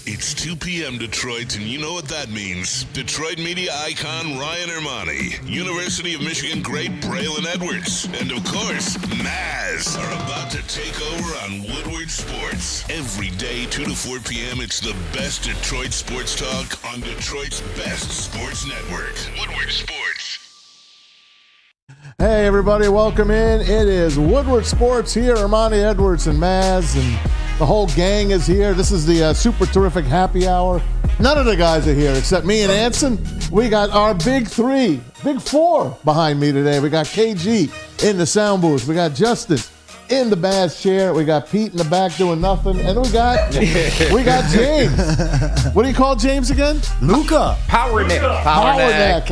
It's 2 p.m. Detroit, and you know what that means. Detroit media icon Ryan Ermanni, University of Michigan great Braylon Edwards, and of course, Maz are about to take over on Woodward Sports. Every day, 2 to 4 p.m., it's the best Detroit sports talk on Detroit's best sports network, Woodward Sports. Hey, everybody, welcome in. It is Woodward Sports here. Ermanni, Edwards, and Maz, and the whole gang is here. This is the super terrific happy hour. None of the guys are here except me and Anson. We got our big four behind me today. We got KG in the sound booth. We got Justin in the Maz chair. We got Pete in the back doing nothing. And we got James. What do you call James again? Luca. Power Neck. That's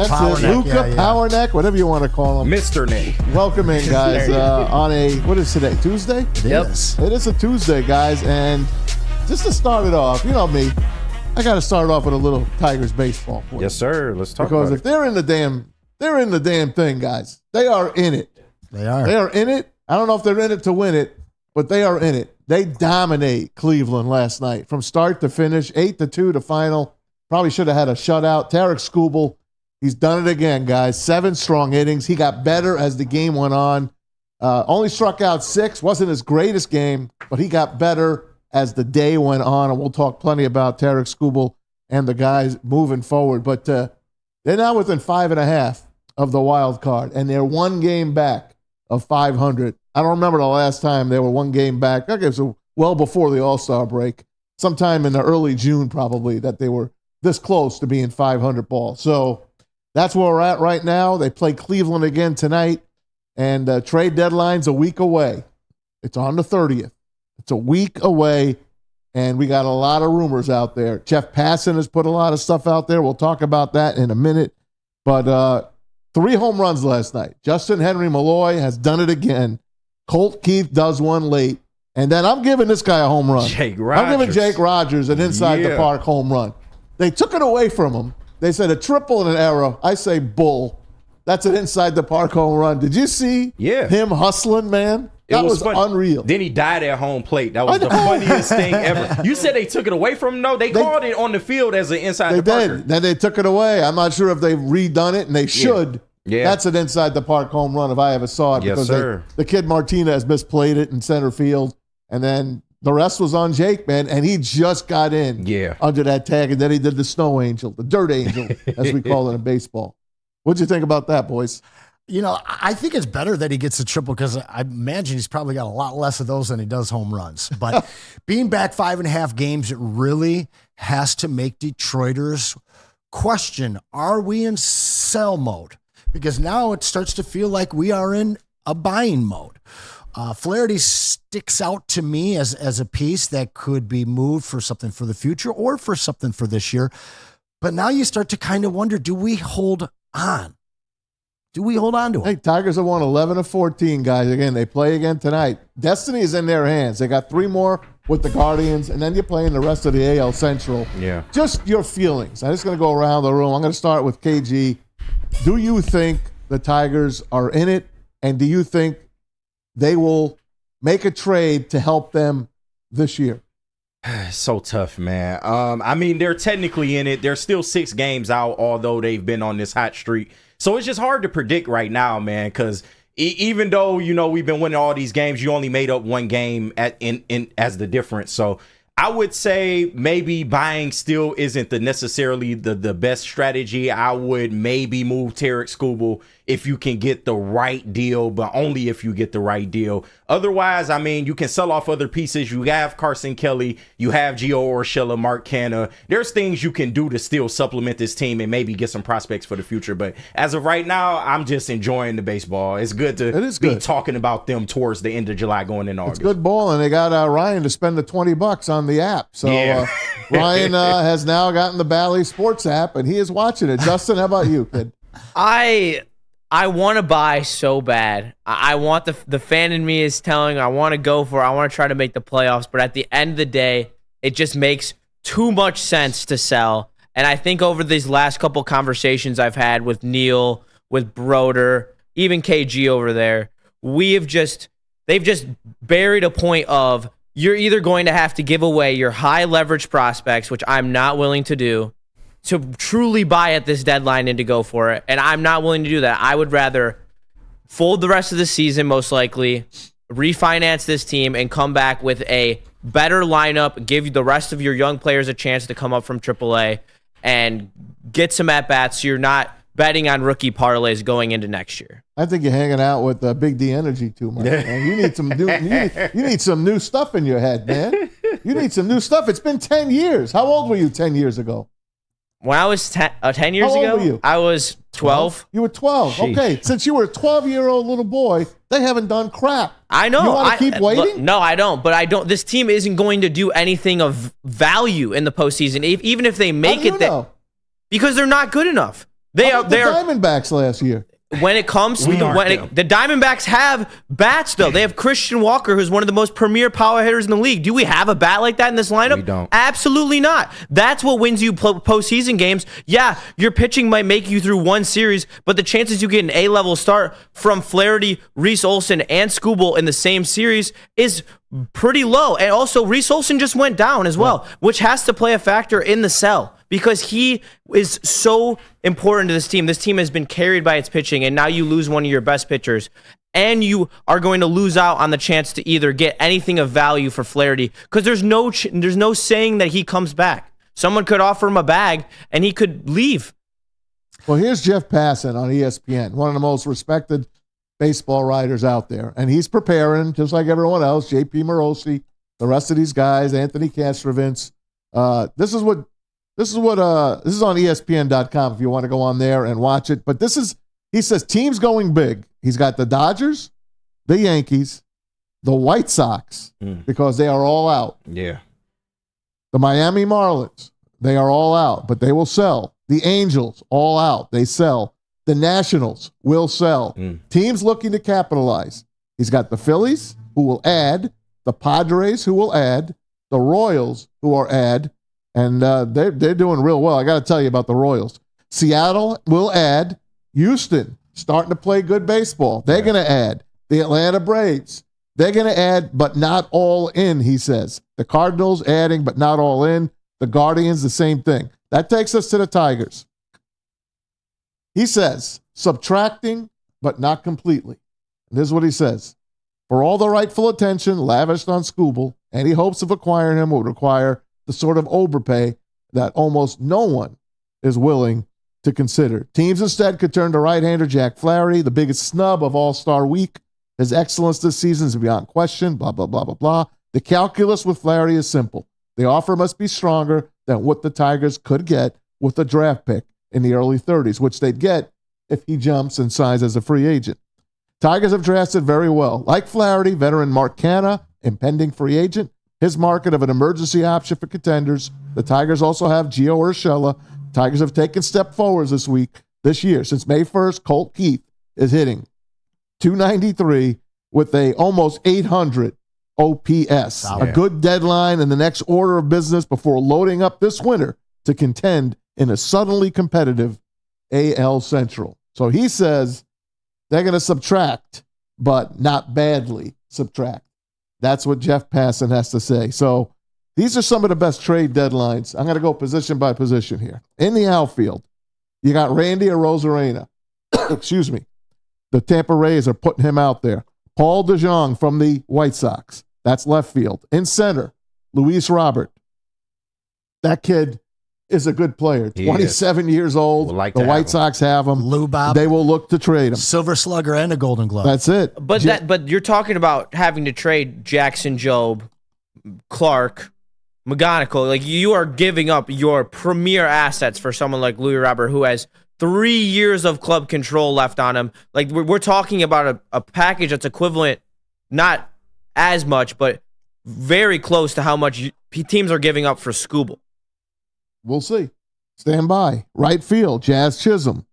Power it. Neck, Luca, yeah. Power Neck, whatever you want to call him. Mr. Neck. Welcome in, guys, on a, what is today, Tuesday? It is. It is a Tuesday, guys, and just to start it off, you know me, I got to start it off with a little Tigers baseball. For you. Yes, sir. Let's talk Because about if they're in the damn thing, guys. They are in it. They are. They are in it. I don't know if they're in it to win it, but they are in it. They dominate Cleveland last night from start to finish, 8-2 to final. Probably should have had a shutout. Tarek Skubal, he's done it again, guys. 7 strong innings. He got better as the game went on. Only struck out 6. Wasn't his greatest game, but he got better as the day went on. And we'll talk plenty about Tarek Skubal and the guys moving forward. But they're now within 5.5 of the wild card, and they're 1 game back of 500. I don't remember the last time they were 1 game back. I guess well before the All-Star break, sometime in the early June probably, that they were this close to being 500 ball. So that's where we're at right now. They play Cleveland again tonight, and trade deadline's a week away. It's on the 30th. It's a week away, and we got a lot of rumors out there. Jeff Passan has put a lot of stuff out there. We'll talk about that in a minute. But 3 home runs last night. Justin Henry Malloy has done it again. Colt Keith does one late. And then I'm giving this guy a home run. Jake Rogers. I'm giving Jake Rogers an inside-the-park home run. They took it away from him. They said a triple and an error. I say bull. That's an inside-the-park home run. Did you see him hustling, man? That was unreal. Then he died at home plate. That was the funniest thing ever. You said they took it away from him? No, they called it on the field as an inside-the-parker. Then they took it away. I'm not sure if they've redone it, and they should. Yeah. That's an inside-the-park home run if I ever saw it. Yes, because sir. The kid Martinez misplayed it in center field, and then the rest was on Jake, man, and he just got in under that tag, and then he did the snow angel, the dirt angel, as we call it in baseball. What'd you think about that, boys? You know, I think it's better that he gets a triple because I imagine he's probably got a lot less of those than he does home runs. But being back 5.5 games, it really has to make Detroiters question, are we in sell mode? Because now it starts to feel like we are in a buying mode. Flaherty sticks out to me as a piece that could be moved for something for the future or for something for this year. But now you start to kind of wonder, do we hold on? Do we hold on to him? Hey, Tigers have won 11 of 14, guys. Again, they play again tonight. Destiny is in their hands. They got 3 more with the Guardians, and then you're playing the rest of the AL Central. Yeah. Just your feelings. I'm just going to go around the room. I'm going to start with KG. Do you think the Tigers are in it, and do you think they will make a trade to help them this year? So tough, man. I mean, they're technically in it. They're still 6 games out, although they've been on this hot streak. So it's just hard to predict right now, man, because even though, you know, we've been winning all these games, you only made up 1 game as the difference. So I would say maybe buying still isn't necessarily the best strategy. I would maybe move Tarek Skubal if you can get the right deal, but only if you get the right deal. Otherwise, I mean, you can sell off other pieces. You have Carson Kelly, you have Gio Urshela, Mark Canha. There's things you can do to still supplement this team and maybe get some prospects for the future. But as of right now, I'm just enjoying the baseball. It's good to be talking about them towards the end of July going in August. It's good ball, and they got Ryan to spend the $20 on the app. So Ryan has now gotten the Bally Sports app, and he is watching it. Justin, how about you, kid? I want to buy so bad. I want the fan in me is telling I want to go for it. I want to try to make the playoffs. But at the end of the day, it just makes too much sense to sell. And I think over these last couple conversations I've had with Neil, with Broder, even KG over there, they've just buried a point of you're either going to have to give away your high leverage prospects, which I'm not willing to do, to truly buy at this deadline and to go for it. And I'm not willing to do that. I would rather fold the rest of the season, most likely, refinance this team, and come back with a better lineup, give the rest of your young players a chance to come up from AAA and get some at-bats so you're not betting on rookie parlays going into next year. I think you're hanging out with Big D Energy too much. Man. You need some new, you need some new stuff in your head, man. You need some new stuff. It's been 10 years. How old were you 10 years ago? When I was 10 years How old ago, were you? I was 12. You were 12. Sheesh. Okay. Since you were a 12-year-old little boy, they haven't done crap. I know. You want to keep waiting? Look, no, I don't. But I don't. This team isn't going to do anything of value in the postseason, even if they make How do you it there, know? because they're not good enough. How They are. about the They are. Diamondbacks last year. When it comes to the Diamondbacks have bats, though. They have Christian Walker, who's one of the most premier power hitters in the league. Do we have a bat like that in this lineup? We don't. Absolutely not. That's what wins you postseason games. Yeah, your pitching might make you through one series, but the chances you get an A-level start from Flaherty, Reese Olson, and Skubal in the same series is pretty low. And also, Reese Olson just went down as well, which has to play a factor in the sell, because he is so important to this team. This team has been carried by its pitching, and now you lose one of your best pitchers, and you are going to lose out on the chance to either get anything of value for Flaherty, because there's no saying that he comes back. Someone could offer him a bag, and he could leave. Well, here's Jeff Passan on ESPN, one of the most respected baseball writers out there, and he's preparing, just like everyone else, J.P. Morosi, the rest of these guys, Anthony Castrovince. This is on ESPN.com if you want to go on there and watch it. But he says, teams going big. He's got the Dodgers, the Yankees, the White Sox, because they are all out. Yeah. The Miami Marlins, they are all out, but they will sell. The Angels, all out. They sell. The Nationals will sell. Teams looking to capitalize. He's got the Phillies, who will add, the Padres, who will add, the Royals, who will add, and they're doing real well. I got to tell you about the Royals. Seattle will add. Houston, starting to play good baseball. They're going to add. The Atlanta Braves, they're going to add, but not all in, he says. The Cardinals adding, but not all in. The Guardians, the same thing. That takes us to the Tigers. He says, subtracting, but not completely. And this is what he says. For all the rightful attention lavished on Skubal, any hopes of acquiring him would require the sort of overpay that almost no one is willing to consider. Teams instead could turn to right-hander Jack Flaherty, the biggest snub of All-Star Week. His excellence this season is beyond question, blah, blah, blah, blah, blah. The calculus with Flaherty is simple. The offer must be stronger than what the Tigers could get with a draft pick in the early 30s, which they'd get if he jumps and signs as a free agent. Tigers have drafted very well. Like Flaherty, veteran Mark Canha, impending free agent, his market of an emergency option for contenders. The Tigers also have Gio Urshela. Tigers have taken step forwards this year. Since May 1st, Colt Keith is hitting .293 with a almost 800 OPS. A good deadline in the next order of business before loading up this winter to contend in a suddenly competitive AL Central. So he says they're going to subtract, but not badly subtract. That's what Jeff Passan has to say. So these are some of the best trade deadlines. I'm going to go position by position here. In the outfield, you got Randy Arozarena. Excuse me. The Tampa Rays are putting him out there. Paul DeJong from the White Sox. That's left field. In center, Luis Robert. That kid is a good player. 27 years old. Would like the to White have him. Sox have him. Lou Bob, They will look to trade him. Silver Slugger, and a Golden Glove. That's it. But you're talking about having to trade Jackson Jobe, Clark, McGonigal. Like, you are giving up your premier assets for someone like Louis Robert, who has 3 years of club control left on him. Like, we're talking about a package that's equivalent, not as much, but very close to how much teams are giving up for Skubal. We'll see. Stand by. Right field, Jazz Chisholm.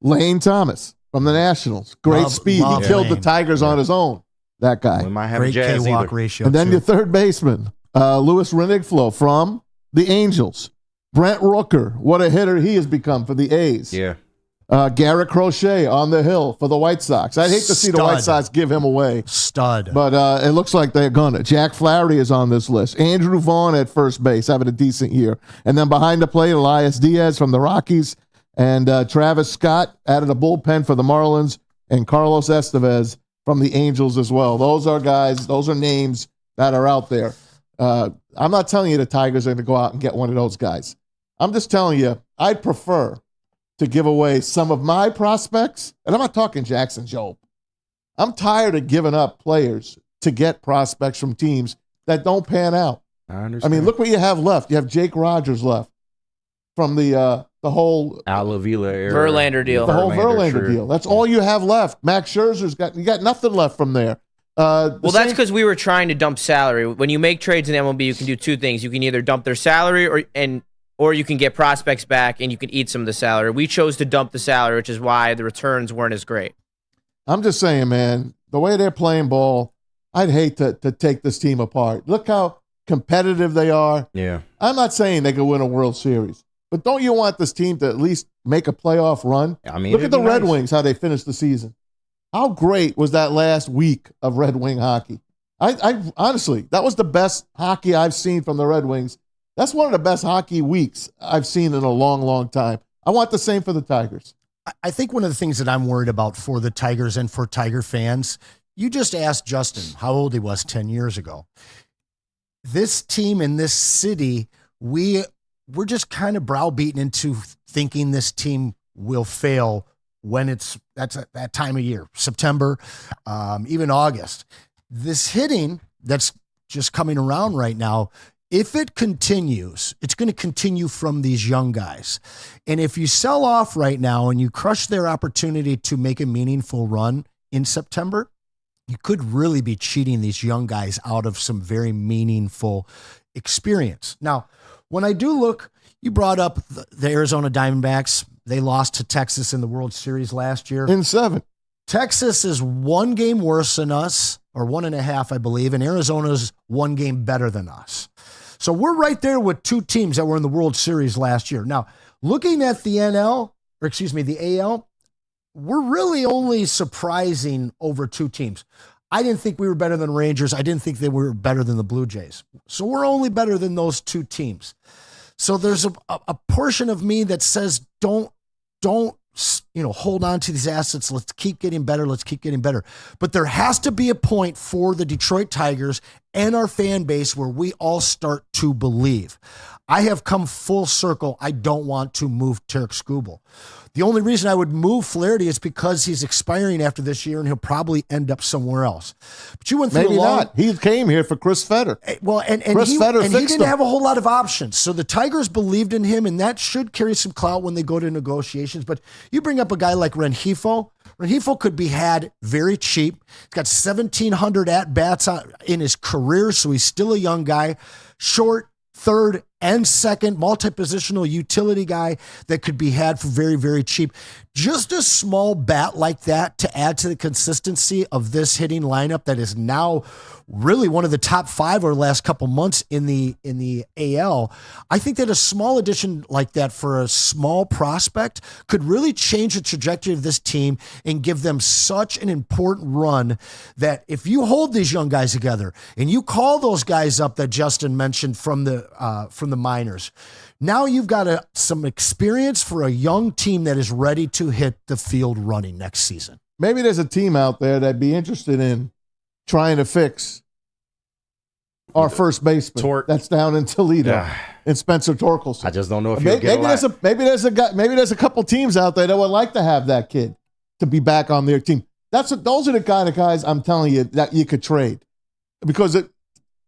Lane Thomas from the Nationals. Great speed. He killed the Tigers on his own. That guy. We might have Great Jazz K-walk either. ratio. And then too. your third baseman, Louis Renigflo from the Angels. Brent Rooker. What a hitter he has become for the A's. Yeah. Garrett Crochet on the hill for the White Sox. I'd hate to see the White Stud. Sox give him away. Stud. But it looks like they're going to. Jack Flaherty is on this list. Andrew Vaughn at first base, having a decent year. And then behind the plate, Elias Diaz from the Rockies. And Travis Scott out of the bullpen for the Marlins. And Carlos Estevez from the Angels as well. Those are guys, those are names that are out there. I'm not telling you the Tigers are going to go out and get one of those guys. I'm just telling you, I'd prefer to give away some of my prospects. And I'm not talking Jackson Jobe. I'm tired of giving up players to get prospects from teams that don't pan out. I understand. I mean, look what you have left. You have Jake Rogers left from the whole Al Avila era. Verlander deal. the whole Verlander true. deal. That's all you have left. Max Scherzer's got nothing left from there. Well, that's because we were trying to dump salary. When you make trades in MLB, you can do two things. You can either dump their salary or you can get prospects back and you can eat some of the salary. We chose to dump the salary, which is why the returns weren't as great. I'm just saying, man, the way they're playing ball, I'd hate to take this team apart. Look how competitive they are. Yeah. I'm not saying they could win a World Series, but don't you want this team to at least make a playoff run? I mean, look at it'd the be Red nice. Wings, how they finished the season. How great was that last week of Red Wing hockey? I honestly, that was the best hockey I've seen from the Red Wings. That's one of the best hockey weeks I've seen in a long, long time. I want the same for the Tigers. I think one of the things that I'm worried about for the Tigers and for Tiger fans, you just asked Justin how old he was 10 years ago. This team in this city, we're just kind of browbeaten into thinking this team will fail when that's that time of year, September, even August. This hitting that's just coming around right now, if it continues, it's going to continue from these young guys. And if you sell off right now and you crush their opportunity to make a meaningful run in September, you could really be cheating these young guys out of some very meaningful experience. Now, when I do look, you brought up the Arizona Diamondbacks. They lost to Texas in the World Series last year. In 7. Texas is one game worse than us, or 1.5, I believe, and Arizona's one game better than us. So we're right there with two teams that were in the World Series last year. Now, looking at the the AL, we're really only surprising over two teams. I didn't think we were better than Rangers. I didn't think they were better than the Blue Jays. So we're only better than those two teams. So there's a portion of me that says don't hold on to these assets. Let's keep getting better. Let's keep getting better. But there has to be a point for the Detroit Tigers and our fan base where we all start to believe. I have come full circle. I don't want to move Tarek Skubal. The only reason I would move Flaherty is because he's expiring after this year and he'll probably end up somewhere else. But you went through Maybe not. He came here for Chris Fetter. Well, and he didn't have a whole lot of options. So the Tigers believed in him, and that should carry some clout when they go to negotiations. But you bring up a guy like Rengifo. Rengifo could be had very cheap. He's got 1,700 at-bats in his career, so he's still a young guy. Short, third, and second, multi-positional utility guy that could be had for very, very cheap. Just a small bat like that to add to the consistency of this hitting lineup that is now really one of the top 5 over the last couple months in the AL. I think that a small addition like that for a small prospect could really change the trajectory of this team and give them such an important run that if you hold these young guys together and you call those guys up that Justin mentioned from the minors, now you've got some experience for a young team that is ready to hit the field running next season. Maybe there's a team out there that'd be interested in trying to fix our first baseman that's down in Toledo, and Spencer Torkelson. I just don't know if you'll get maybe there's a couple teams out there that would like to have that kid to be back on their team. Those are the kind of guys I'm telling you that you could trade because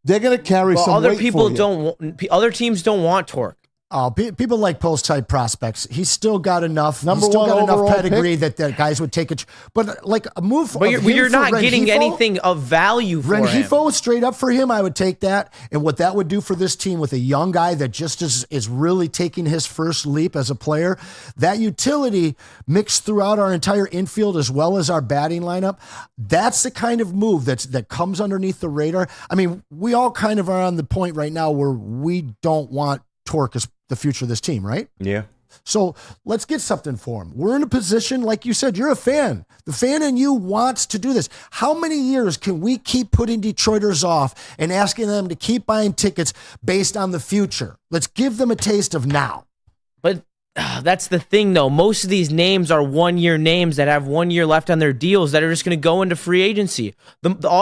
they're going to carry some other weight people for you. Other teams don't want Torque. Oh, people like post-type prospects. He's still got enough. Number he's still one got enough overall pedigree that guys would take it. But like a move, but you're not getting anything of value for him. Rengifo, straight up for him, I would take that. And what that would do for this team with a young guy that just is really taking his first leap as a player, that utility mixed throughout our entire infield as well as our batting lineup, that's the kind of move that comes underneath the radar. I mean, we all kind of are on the point right now where we don't want Torque as the future of this team, right? Yeah. So let's get something for him. We're in a position, like you said, you're a fan. The fan in you wants to do this. How many years can we keep putting Detroiters off and asking them to keep buying tickets based on the future? Let's give them a taste of now. But that's the thing, though. Most of these names are one-year names that have 1 year left on their deals that are just going to go into free agency.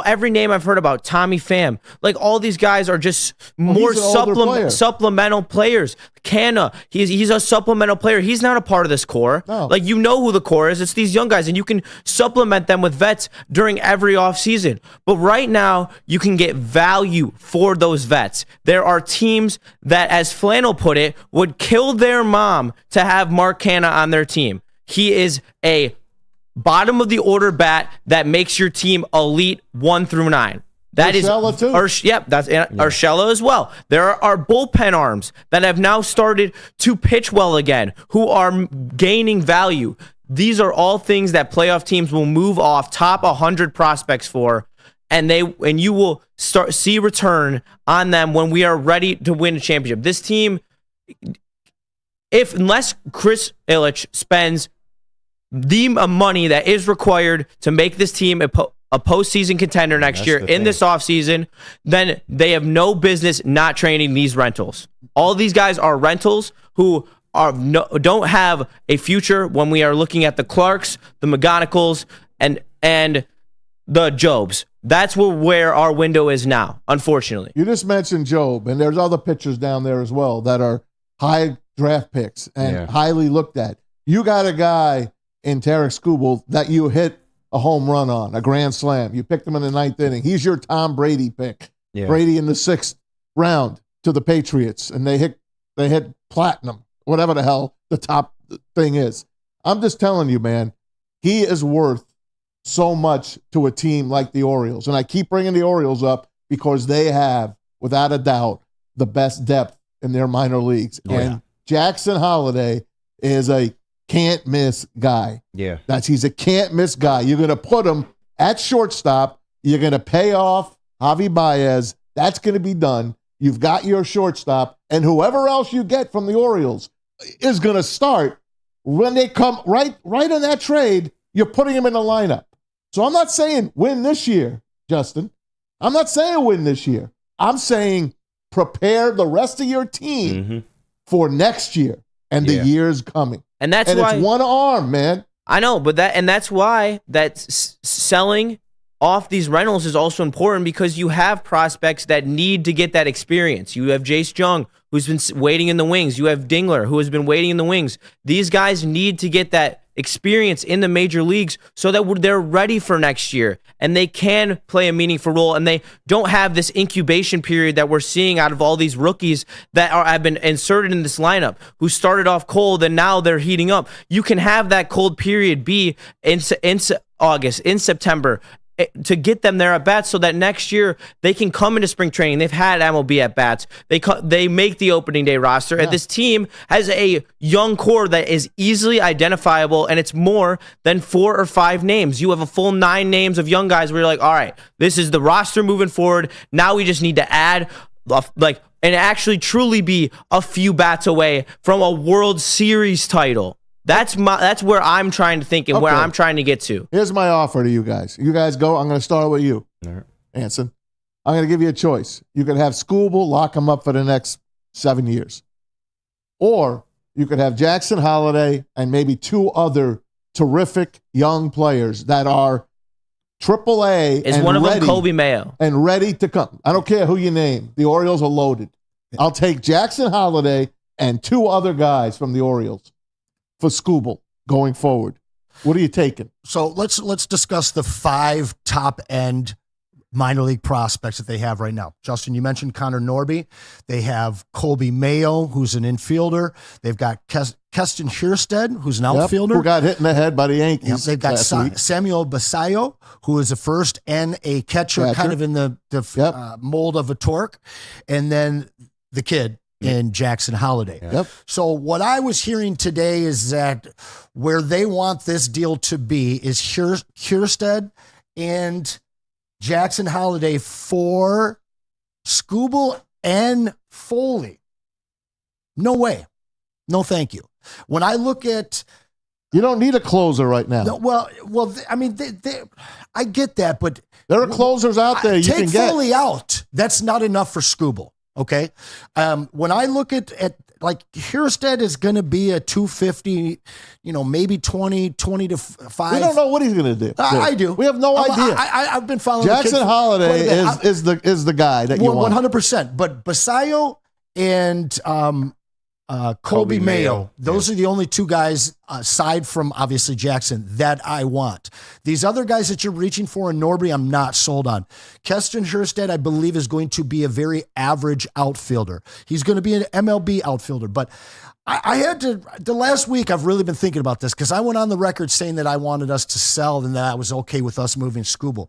Every name I've heard about, Tommy Pham, like all these guys are just more supplemental players. Canna, he's a supplemental player. He's not a part of this core. No. Like, you know who the core is. It's these young guys, and you can supplement them with vets during every offseason. But right now, you can get value for those vets. There are teams that, as Flannel put it, would kill their mom to have Mark Canna on their team. He is a bottom of the order bat that makes your team elite 1 through 9. That Urshela is, too. That's Urshela as well. There are bullpen arms that have now started to pitch well again, who are gaining value. These are all things that playoff teams will move off top 100 prospects for, and you will start see return on them when we are ready to win a championship. This team, unless Chris Ilitch spends the money that is required to make this team a postseason contender next year in this offseason, then they have no business not training these rentals. All these guys are rentals who don't have a future when we are looking at the Clarks, the McGonicals, and the Jobs. That's where our window is now, unfortunately. You just mentioned Job, and there's other pitchers down there as well that are high draft picks and highly looked at. You got a guy in Tarek Skubal that you hit a home run on, a grand slam. You picked him in the 9th inning. He's your Tom Brady pick. Yeah. Brady in the 6th round to the Patriots, and they hit platinum, whatever the hell the top thing is. I'm just telling you, man, he is worth so much to a team like the Orioles. And I keep bringing the Orioles up because they have, without a doubt, the best depth in their minor leagues. And Jackson Holliday is a can't-miss guy. Yeah. He's a can't-miss guy. You're going to put him at shortstop. You're going to pay off Javi Baez. That's going to be done. You've got your shortstop. And whoever else you get from the Orioles is going to start. When they come right in that trade, you're putting him in the lineup. So I'm not saying win this year, Justin. I'm not saying win this year. I'm saying prepare the rest of your team for next year and the years coming. And why it's one arm, man. I know, but that's why selling off these rentals is also important, because you have prospects that need to get that experience. You have Jace Jung, who's been waiting in the wings. You have Dingler, who has been waiting in the wings. These guys need to get that experience in the major leagues so that they're ready for next year and they can play a meaningful role, and they don't have this incubation period that we're seeing out of all these rookies that have been inserted in this lineup who started off cold and now they're heating up. You can have that cold period be in August, in September, to get them their at-bats so that next year they can come into spring training. They've had MLB at-bats. They make the opening day roster. And this team has a young core that is easily identifiable, and it's more than 4 or 5 names. You have a full 9 names of young guys where you're like, all right, this is the roster moving forward. Now we just need to add, and actually truly be a few bats away from a World Series title. That's where I'm trying to think and where I'm trying to get to. Here's my offer to you guys. You guys go. I'm going to start with you, Anson. I'm going to give you a choice. You could have Skubal, lock him up for the next 7 years. Or you could have Jackson Holliday and maybe 2 other terrific young players that are AAA. Is one of them Kobe Mayo? And ready to come. I don't care who you name. The Orioles are loaded. I'll take Jackson Holliday and 2 other guys from the Orioles for Skubal going forward. What are you taking? So let's discuss the 5 top-end minor league prospects that they have right now. Justin, you mentioned Connor Norby. They have Colby Mayo, who's an infielder. They've got Keston Kjerstad, who's an outfielder. Who got hit in the head by the Yankees. Yep. They've got Samuel Basayo, who is a first and a catcher. Kind of in the mold of a Torque. And then the kid in Jackson Holliday. Yep. So what I was hearing today is that where they want this deal to be is Kjerstad and Jackson Holliday for Skubal and Foley. No way. No, thank you. When I look at, You don't need a closer right now. no, I mean, I get that, but There are closers out there you take can get. Foley out. That's not enough for Skubal. Okay. When I look at like Hierstead is going to be a 250, maybe 20 to 5. We don't know what he's going to do. I do. We have no idea. I've been following Jackson the kid Holiday quite a bit. is the guy that you want. 100%. But Basayo and Colby Mayo, those are the only two guys aside from obviously Jackson that I want. These other guys that you're reaching for in Norby, I'm not sold on. Keston Hierstead, I believe, is going to be a very average outfielder. He's going to be an MLB outfielder, but I had to, the last week I've really been thinking about this because I went on the record saying that I wanted us to sell and that I was okay with us moving Skubal.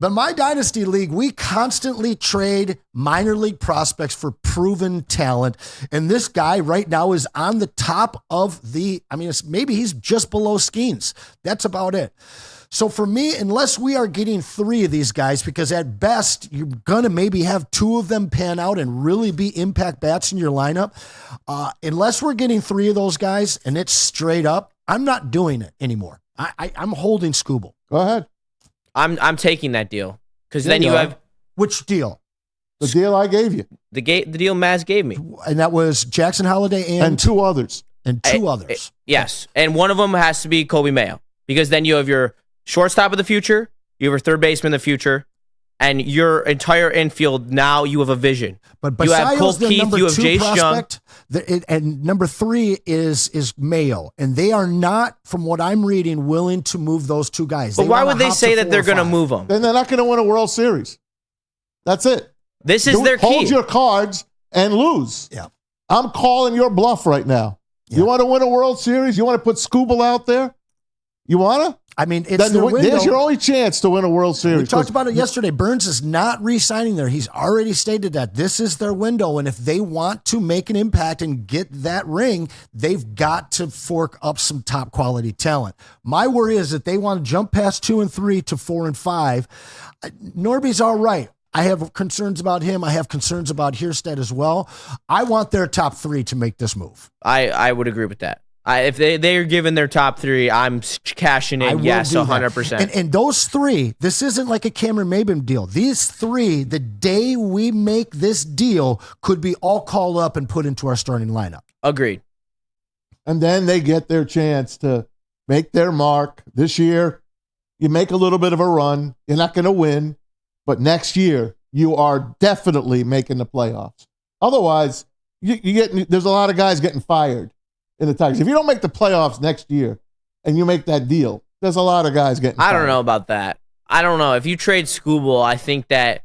But my Dynasty League, we constantly trade minor league prospects for proven talent. And this guy right now is on the top of maybe he's just below Skeens. That's about it. So for me, unless we are getting 3 of these guys, because at best, you're going to maybe have 2 of them pan out and really be impact bats in your lineup. Unless we're getting 3 of those guys and it's straight up, I'm not doing it anymore. I'm holding Skubal. Go ahead. I'm taking that deal because then you have Which deal? The deal I gave you. the deal Maz gave me. And that was Jackson Holiday And 2 others. others. Yes, and one of them has to be Colby Mayo because then you have your shortstop of the future, you have your third baseman of the future, and your entire infield. Now you have a vision. But you have Cole Basayo's the Keith, number you have 2 Jace prospect, and number 3 is Mayo, and they are not, from what I'm reading, willing to move those 2 guys. But why wanna would they hop say to that they're 4 or going to 5. move them? Then they're not going to win a World Series. That's it. This is their key. Hold your cards and lose. Yeah. I'm calling your bluff right now. Yeah. You want to win a World Series? You want to put Skubal out there? You want to? I mean, it's Then their window. there's your only chance to win a World Series. We talked about it yesterday. Burns is not re-signing there. He's already stated that this is their window, and if they want to make an impact and get that ring, they've got to fork up some top quality talent. My worry is that they want to jump past 2 and 3 to 4 and 5. Norby's all right. I have concerns about him. I have concerns about Hierstead as well. I want their top 3 to make this move. I would agree with that. If they are given their top 3, I'm cashing in. Yes, 100%. And those 3, this isn't like a Cameron Maben deal. These 3, the day we make this deal, could be all called up and put into our starting lineup. Agreed. And then they get their chance to make their mark. This year, you make a little bit of a run. You're not going to win. But next year, you are definitely making the playoffs. Otherwise, there's a lot of guys getting fired in the Tigers. If you don't make the playoffs next year and you make that deal, there's a lot of guys getting fired. I don't know about that. I don't know. If you trade Skubal, I think that,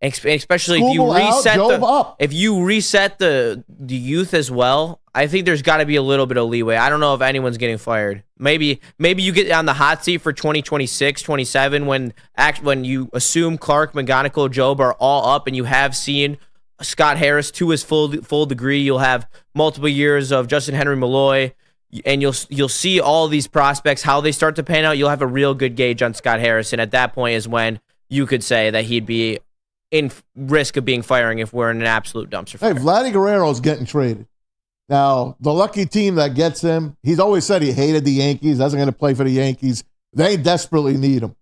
especially if you reset the youth as well, I think there's got to be a little bit of leeway. I don't know if anyone's getting fired. Maybe you get on the hot seat for 2026, 27 when you assume Clark, McGonigal, Job are all up and you have seen Scott Harris to his full degree. You'll have multiple years of Justin Henry Malloy, and you'll see all these prospects, how they start to pan out. You'll have a real good gauge on Scott Harris, and at that point is when you could say that he'd be in risk of being firing if we're in an absolute dumpster fire. Hey, Vladdy Guerrero's getting traded. Now, the lucky team that gets him, he's always said he hated the Yankees, doesn't going to play for the Yankees. They desperately need him.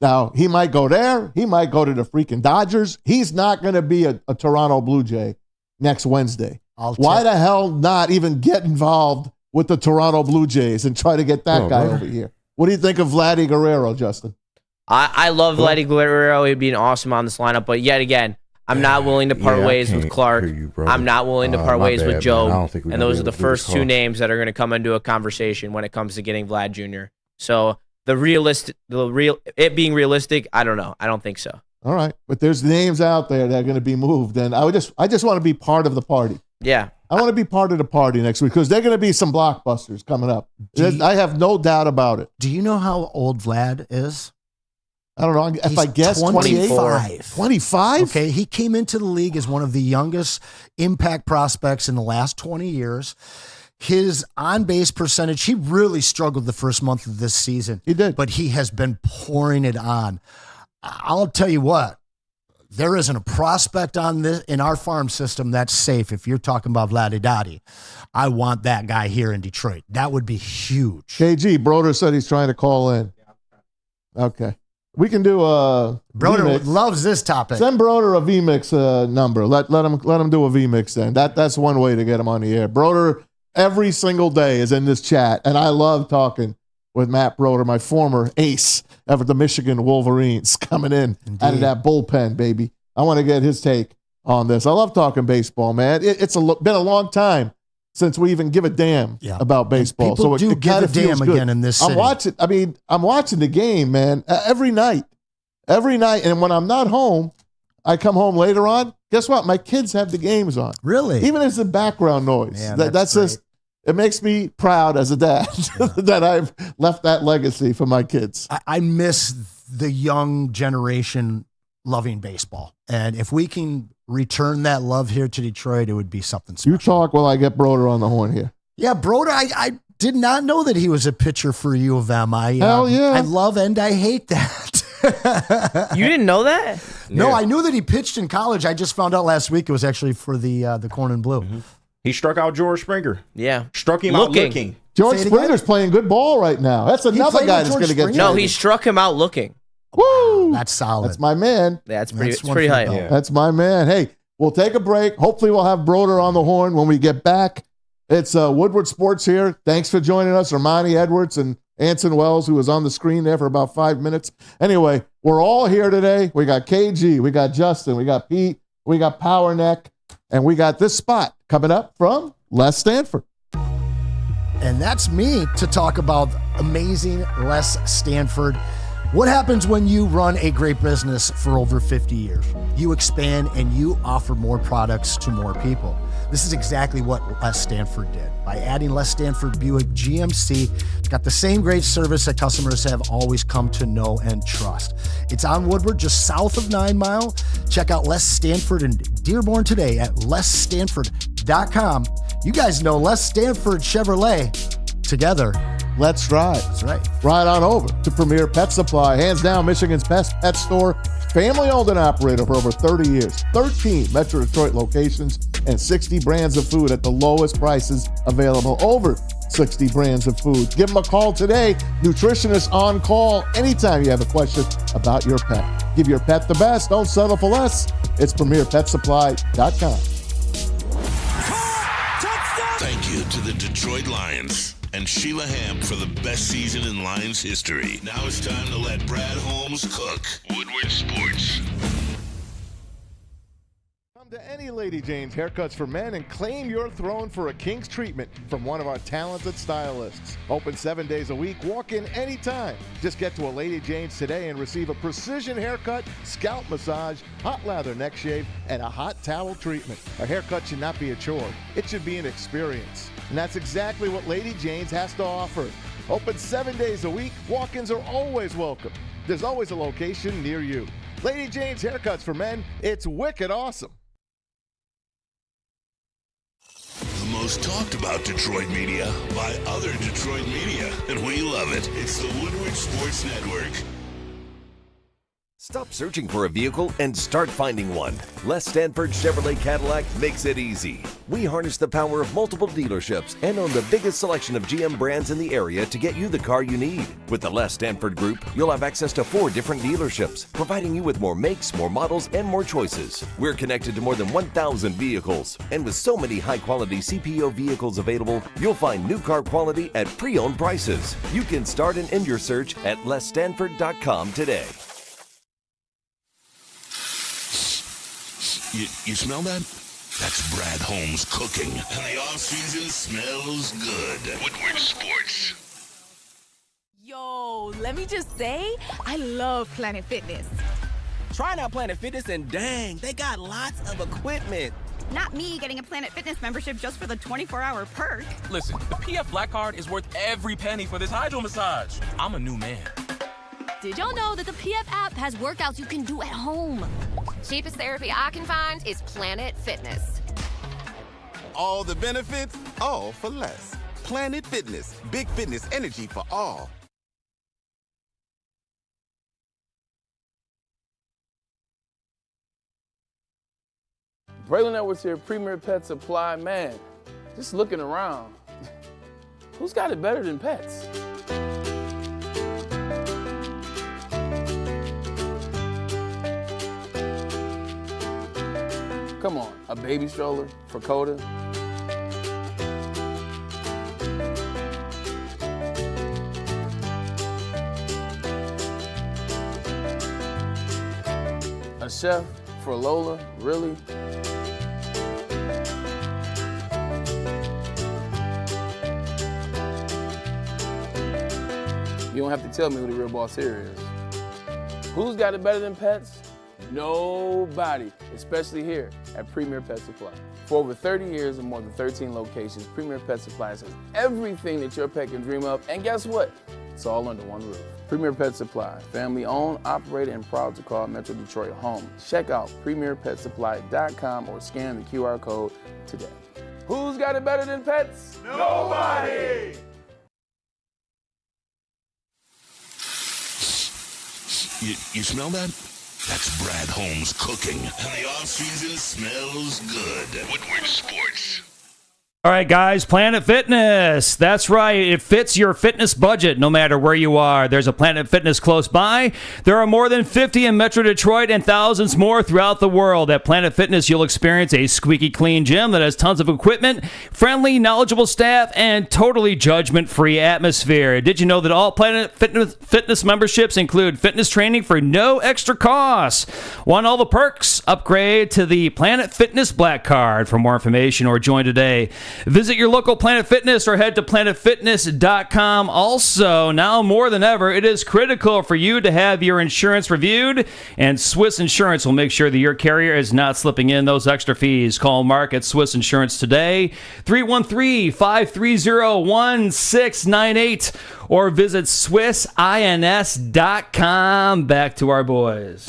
Now, he might go there. He might go to the freaking Dodgers. He's not going to be a Toronto Blue Jay next Wednesday. Why the hell not even get involved with the Toronto Blue Jays and try to get that guy over here? What do you think of Vladdy Guerrero, Justin? I love Vladdy Guerrero. He'd be awesome on this lineup. But yet again, I'm not willing to part ways with Clark. I'm not willing to part ways with Joe. And those are the first 2 names that are going to come into a conversation when it comes to getting Vlad Jr. So it being realistic, I don't know. I don't think so. All right. But there's names out there that are going to be moved. And I just want to be part of the party. Yeah. I want to be part of the party next week because they're going to be some blockbusters coming up. I have no doubt about it. Do you know how old Vlad is? I don't know. If I guess 25. 25? Okay, he came into the league as one of the youngest impact prospects in the last 20 years. His on-base percentage, he really struggled the first month of this season. He did. But he has been pouring it on. I'll tell you what, there isn't a prospect on this in our farm system that's safe. If you're talking about Vladdy Dottie, I want that guy here in Detroit. That would be huge. KG, Broder said he's trying to call in. Okay. We can do a Broder VMix. loves this topic. Send Broder a VMix number. Let him do a VMix then. That's one way to get him on the air. Broder every single day is in this chat, and I love talking with Matt Broder, my former ace of the Michigan Wolverines, coming in out of that bullpen, baby. I want to get his take on this. I love talking baseball, man. It's been a long time since we even give a damn about baseball. And people do give a damn again in this city. I'm watching the game, man, every night. Every night. And when I'm not home, I come home later on. Guess what? My kids have the games on. Really? Even as a background noise. Man, that's just, it makes me proud as a dad that I've left that legacy for my kids. I miss the young generation loving baseball. And if we can return that love here to Detroit, it would be something special. You talk while I get Broder on the horn here. Yeah, Broder, I did not know that he was a pitcher for U of M. Hell yeah. I love and I hate that. You didn't know that? No, Yeah. I knew that he pitched in college. I just found out last week it was actually for the Corn and Blue. Mm-hmm. He struck out George Springer. Yeah. Struck him out looking. George Say it Springer's again? playing good ball right now. That's another played guy with that's George going to get Springer? No, traded. he struck him out looking. Woo! That's solid. That's my man. Yeah, it's pretty That's one pretty for the hype. belt. Yeah. That's my man. Hey, we'll take a break. Hopefully we'll have Broder on the horn when we get back. It's Woodward Sports here. Thanks for joining us, Ermanni Edwards and Anson Wells, who was on the screen there for about 5 minutes. Anyway, we're all here today. We got KG, we got Justin, we got Pete, we got Power Neck, and we got this spot coming up from Les Stanford. And that's me to talk about amazing Les Stanford. What happens when you run a great business for over 50 years? You expand and you offer more products to more people. This is exactly what Les Stanford did. By adding Les Stanford Buick GMC, it's got the same great service that customers have always come to know and trust. It's on Woodward, just south of 9 Mile. Check out Les Stanford in Dearborn today at lesstanford.com. You guys know Les Stanford Chevrolet. Together, Let's drive. that's right. Right on over to Premier Pet Supply, hands down Michigan's best pet store, family owned and operated for over 30 years, 13 Metro Detroit locations, and 60 brands of food at the lowest prices available. Over 60 brands of food. Give them a call today. Nutritionist on call anytime you have a question about your pet. Give your pet the best. Don't settle for less. It's PremierPetSupply.com. Thank you to the Detroit Lions and Sheila Ham for the best season in Lions history. Now it's time to let Brad Holmes cook. Woodward Sports. Come to any Lady Jane's Haircuts for Men and claim your throne for a king's treatment from one of our talented stylists. Open 7 days a week. Walk in anytime. Just get to a Lady Jane's today and receive a precision haircut, scalp massage, hot lather neck shave, and a hot towel treatment. A haircut should not be a chore. It should be an experience. And that's exactly what Lady Jane's has to offer. Open 7 days a week. Walk-ins are always welcome. There's always a location near you. Lady Jane's Haircuts for Men. It's wicked awesome. The most talked about Detroit media by other Detroit media, and we love it. It's the Woodward Sports Network. Stop searching for a vehicle and start finding one. Les Stanford Chevrolet Cadillac makes it easy. We harness the power of multiple dealerships and own the biggest selection of GM brands in the area to get you the car you need. With the Les Stanford Group, you'll have access to 4 different dealerships, providing you with more makes, more models, and more choices. We're connected to more than 1,000 vehicles, and with so many high-quality CPO vehicles available, you'll find new car quality at pre-owned prices. You can start and end your search at lesstanford.com today. You smell that? That's Brad Holmes cooking, and the off-season smells good. Woodward Sports. Yo, let me just say, I love Planet Fitness. Trying out Planet Fitness and dang, they got lots of equipment. Not me getting a Planet Fitness membership just for the 24-hour perk. Listen, the PF Black Card is worth every penny for this hydro massage. I'm a new man. Did y'all know that the PF app has workouts you can do at home? Cheapest therapy I can find is Planet Fitness. All the benefits, all for less. Planet Fitness, big fitness energy for all. Braylon Edwards here, Premier Pet Supply. Man, just looking around, who's got it better than pets? Come on, a baby stroller for Coda? A chef for Lola, really? You don't have to tell me who the real boss here is. Who's got it better than pets? Nobody, especially here at Premier Pet Supply. For over 30 years and more than 13 locations, Premier Pet Supply has everything that your pet can dream of, and guess what? It's all under one roof. Premier Pet Supply, family owned, operated, and proud to call Metro Detroit home. Check out premierpetsupply.com or scan the QR code today. Who's got it better than pets? Nobody! You smell that? That's Brad Holmes cooking. And the off-season smells good. Woodward Sports. All right, guys, Planet Fitness. That's right. It fits your fitness budget no matter where you are. There's a Planet Fitness close by. There are more than 50 in Metro Detroit and thousands more throughout the world. At Planet Fitness, you'll experience a squeaky clean gym that has tons of equipment, friendly, knowledgeable staff, and totally judgment-free atmosphere. Did you know that all Planet Fitness memberships include fitness training for no extra cost? Want all the perks? Upgrade to the Planet Fitness Black Card. For more information or join today, visit your local Planet Fitness or head to planetfitness.com. Also, now more than ever, it is critical for you to have your insurance reviewed, and Swiss Insurance will make sure that your carrier is not slipping in those extra fees. Call Mark at Swiss Insurance today, 313-530-1698, or visit swissins.com. Back to our boys.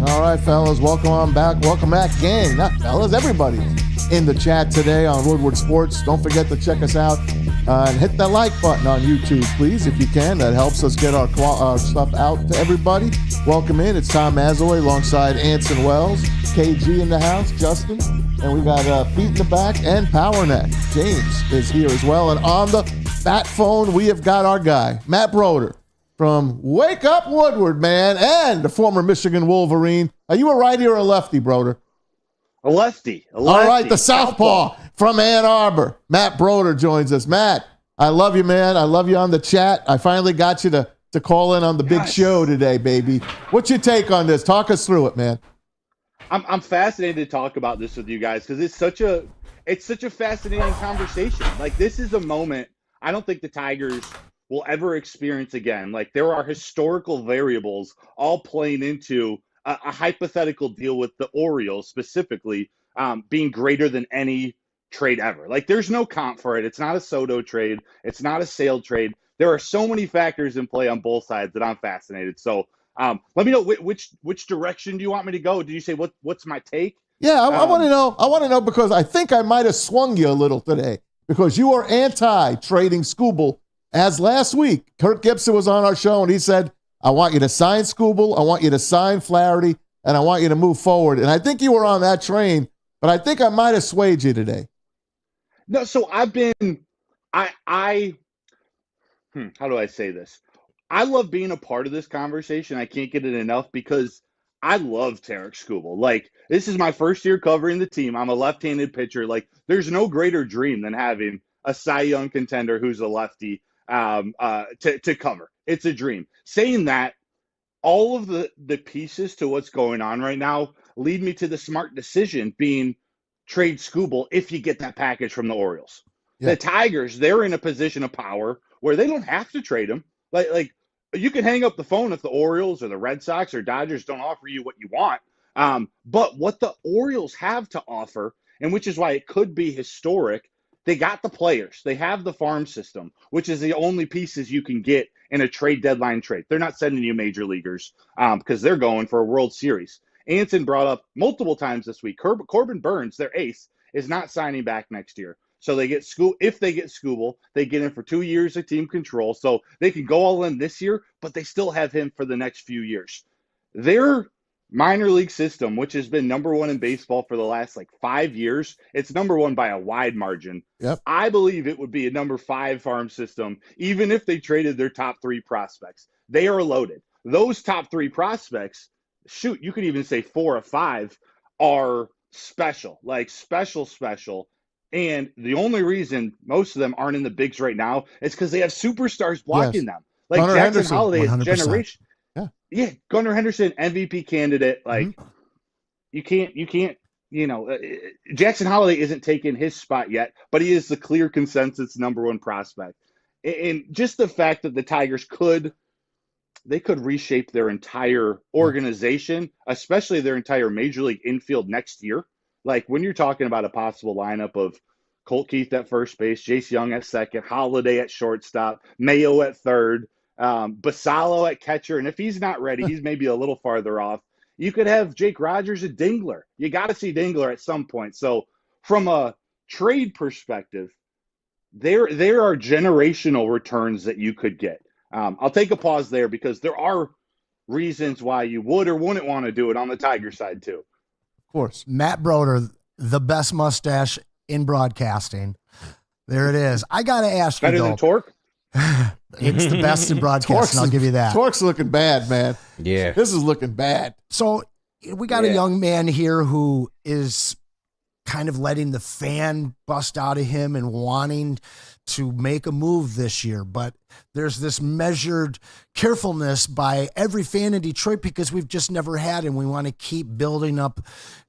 All right, fellas, welcome on back. Welcome back, gang. Not fellas, everybody in the chat today on Woodward Sports. Don't forget to check us out and hit that like button on YouTube, please, if you can. That helps us get our stuff out to everybody. Welcome in. It's Tom Mazoy alongside Anson Wells, KG in the house, Justin, and we got Pete in the back and PowerNet. James is here as well. And on the bat phone, we have got our guy, Matt Broder, from Wake Up Woodward, man, and the former Michigan Wolverine. Are you a righty or a lefty, Broder? A lefty. All right, the southpaw from Ann Arbor. Matt Broder joins us. Matt, I love you, man. I love you on the chat. I finally got you to call in on the big show today, baby. What's your take on this? Talk us through it, man. I'm fascinated to talk about this with you guys because it's such a fascinating conversation. Like, this is a moment I don't think the Tigers will ever experience again. Like, there are historical variables all playing into a hypothetical deal with the Orioles specifically being greater than any trade ever. Like, there's no comp for it. It's not a Soto trade. It's not a Sale trade. There are so many factors in play on both sides that I'm fascinated. So let me know which direction do you want me to go? Did you say what's my take? Yeah, I want to know. I want to know because I think I might have swung you a little today because you are anti-trading Skubal. As last week, Kirk Gibson was on our show and he said, I want you to sign Skubal, I want you to sign Flaherty, and I want you to move forward. And I think you were on that train, but I think I might have swayed you today. No, so I've been, how do I say this? I love being a part of this conversation. I can't get it enough because I love Tarek Skubal. Like, this is my first year covering the team. I'm a left-handed pitcher. Like, there's no greater dream than having a Cy Young contender who's a lefty to cover. It's a dream. Saying that, all of the pieces to what's going on right now lead me to the smart decision being trade Skubal if you get that package from the Orioles. Yeah. The Tigers, they're in a position of power where they don't have to trade him. Like you can hang up the phone if the Orioles or the Red Sox or Dodgers don't offer you what you want. But what the Orioles have to offer, and which is why it could be historic, they got the players. They have the farm system, which is the only pieces you can get in a trade deadline trade. They're not sending you major leaguers because they're going for a World Series. Anson brought up multiple times this week, Corbin Burns, their ace, is not signing back next year. So they get if they get Skubal, they get him for 2 years of team control. So they can go all in this year, but they still have him for the next few years. They're minor league system, which has been number one in baseball for the last like 5 years, it's number one by a wide margin. Yep. I believe it would be a number 5 farm system, even if they traded their top 3 prospects. They are loaded. Those top 3 prospects, shoot, you could even say 4 or 5 are special, like special. And the only reason most of them aren't in the bigs right now is because they have superstars blocking them. Like Gunnar Jackson Henderson, Holiday is 100%. generation. Yeah, Gunnar Henderson, MVP candidate. Like you can't. Jackson Holiday isn't taking his spot yet, but he is the clear consensus number 1 prospect. And just the fact that the Tigers could reshape their entire organization, especially their entire major league infield next year. Like when you're talking about a possible lineup of Colt Keith at first base, Jace Young at second, Holiday at shortstop, Mayo at third, Basallo at catcher. And if he's not ready, he's maybe a little farther off. You could have Jake Rogers at Dingler. You got to see Dingler at some point. So from a trade perspective, there are generational returns that you could get. I'll take a pause there because there are reasons why you would or wouldn't want to do it on the Tiger side too. Of course. Matt Broder, the best mustache in broadcasting. There it is. I got to ask you, Better than Torque? It's the best in broadcasting. I'll give you that. Torque's looking bad, man. Yeah. This is looking bad. So we got a young man here who is kind of letting the fan bust out of him and wanting to make a move this year. But there's this measured carefulness by every fan in Detroit because we've just never had, and we want to keep building up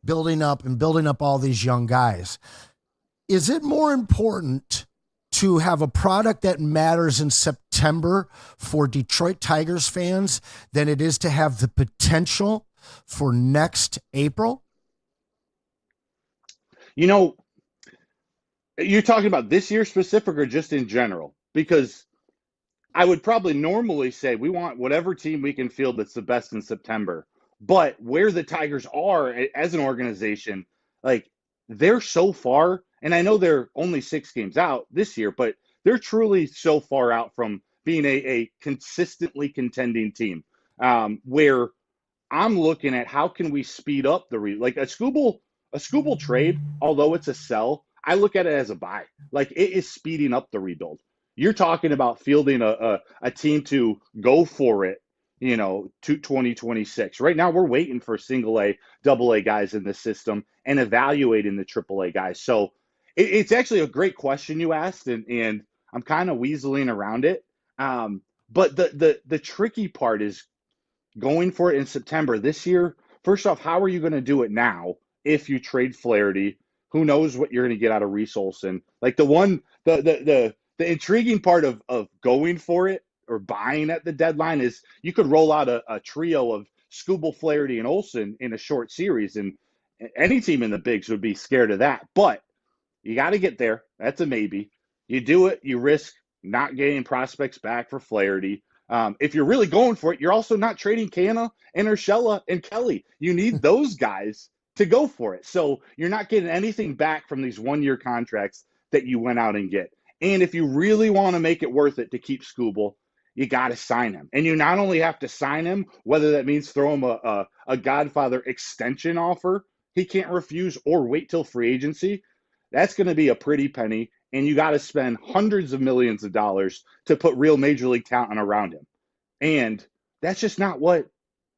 all these young guys. Is it more important to have a product that matters in September for Detroit Tigers fans than it is to have the potential for next April? You're talking about this year specific or just in general? Because I would probably normally say we want whatever team we can field that's the best in September. But where the Tigers are as an organization, like they're so far, and I know they're only 6 games out this year, but they're truly so far out from being a consistently contending team, where I'm looking at how can we speed up like a Skubal trade, although it's a sell, I look at it as a buy. Like it is speeding up the rebuild. You're talking about fielding a team to go for it, to 2026. Right now, we're waiting for single A, double A guys in the system and evaluating the triple A guys. So it's actually a great question you asked, and I'm kind of weaseling around it. But the tricky part is going for it in September this year. First off, how are you going to do it now if you trade Flaherty? Who knows what you're going to get out of Reese Olson? Like the intriguing part of going for it or buying at the deadline is you could roll out a trio of Skubal, Flaherty, and Olson in a short series, and any team in the bigs would be scared of that. But you got to get there. That's a maybe. You do it, you risk not getting prospects back for Flaherty. If you're really going for it, you're also not trading Canna and Urshela and Kelly. You need those guys to go for it. So you're not getting anything back from these 1-year contracts that you went out and get. And if you really want to make it worth it to keep Skubal, you got to sign him. And you not only have to sign him, whether that means throw him a Godfather extension offer he can't refuse or wait till free agency, that's going to be a pretty penny. And you got to spend hundreds of millions of dollars to put real major league talent around him. And that's just not what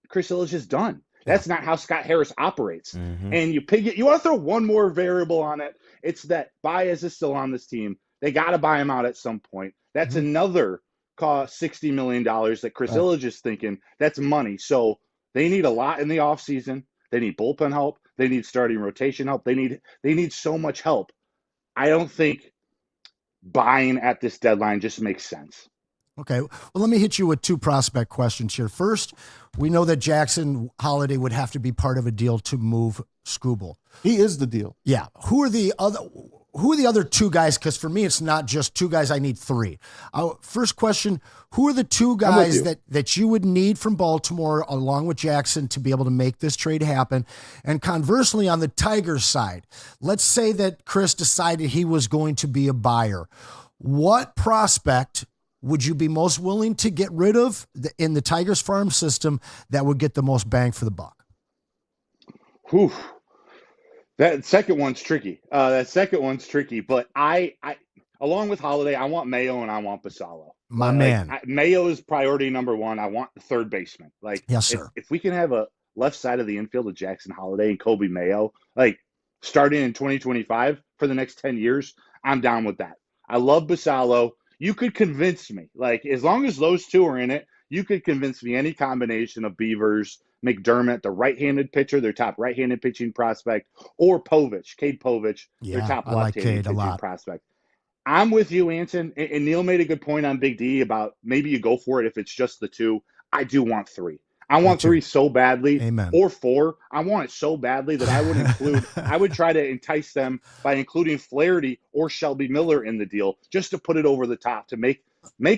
Chris Ilitch has done. That's not how Scott Harris operates. Mm-hmm. And you want to throw one more variable on it. It's that Baez is still on this team. They got to buy him out at some point. That's another cost $60 million that Chris Ilitch is thinking. That's money. So they need a lot in the offseason. They need bullpen help. They need starting rotation help. They need so much help. I don't think buying at this deadline just makes sense. Okay. Well, let me hit you with 2 prospect questions here. First, we know that Jackson Holiday would have to be part of a deal to move Skubal. He is the deal. Yeah. Who are the other 2 guys? Because for me, it's not just 2 guys. I need 3. First question, who are the 2 guys that you would need from Baltimore along with Jackson to be able to make this trade happen? And conversely, on the Tigers side, let's say that Chris decided he was going to be a buyer. What prospect would you be most willing to get rid of in the Tigers farm system that would get the most bang for the buck? Whew. That second one's tricky. But I along with Holiday, I want Mayo and I want Basallo. My man. Mayo is priority number one. I want the third baseman. Like, yes, sir. If we can have a left side of the infield with Jackson Holiday and Kobe Mayo, like starting in 2025 for the next 10 years, I'm down with that. I love Basallo. You could convince me, like, as long as those two are in it, you could convince me any combination of Beavers, McDermott, the right-handed pitcher, their top right-handed pitching prospect, or Cade Povich, their top left-handed pitching prospect. I'm with you, Anson. And Neil made a good point on Big D about maybe you go for it if it's just the two. I do want three. I want three so badly. Amen. Or four. I want it so badly that I would try to entice them by including Flaherty or Shelby Miller in the deal just to put it over the top to make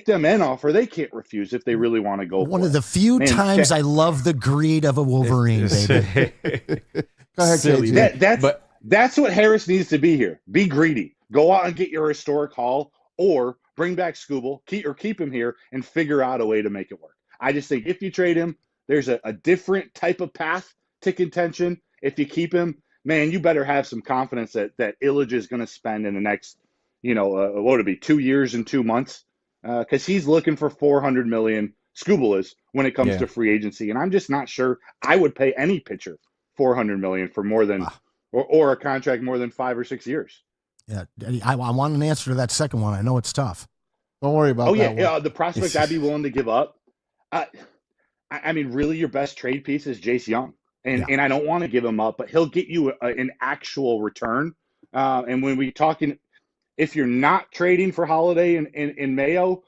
them an offer they can't refuse if they really want to go. One of the few times I love the greed of a Wolverine, baby. Go ahead, silly. That's what Harris needs to be here. Be greedy. Go out and get your historic haul, or bring back Skubal, keep him here and figure out a way to make it work. I just think if you trade him, there's a different type of path to contention. If you keep him, man, you better have some confidence that Illich is going to spend in the next, what would it be, 2 years and 2 months? Because he's looking for $400 million. Skubal is when it comes to free agency, and I'm just not sure I would pay any pitcher $400 million for more than or a contract more than 5 or 6 years. Yeah, I want an answer to that second one. I know it's tough. Don't worry about that. Yeah, the prospect I'd be willing to give up. I mean, really, your best trade piece is Jace Young, and I don't want to give him up, but he'll get you an actual return. And when we talking, if you're not trading for Holiday and Mayo,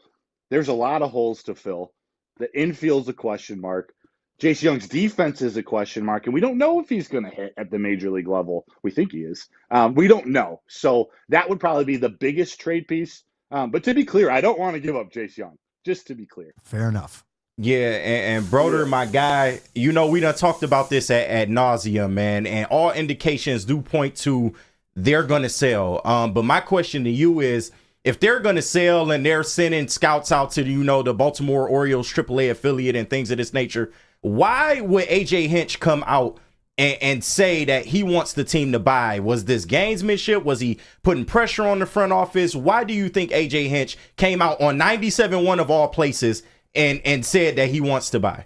there's a lot of holes to fill. The infield's a question mark. Jace Young's defense is a question mark, and we don't know if he's going to hit at the major league level. We think he is. We don't know. So that would probably be the biggest trade piece. But to be clear, I don't want to give up Jace Young, just to be clear. Fair enough. Yeah, and Broder, my guy, we done talked about this at nauseum, man, and all indications do point to they're going to sell. But my question to you is, if they're going to sell and they're sending scouts out to, the Baltimore Orioles AAA affiliate and things of this nature, why would A.J. Hinch come out and say that he wants the team to buy? Was this gamesmanship? Was he putting pressure on the front office? Why do you think A.J. Hinch came out on 97.1 of all places and said that he wants to buy?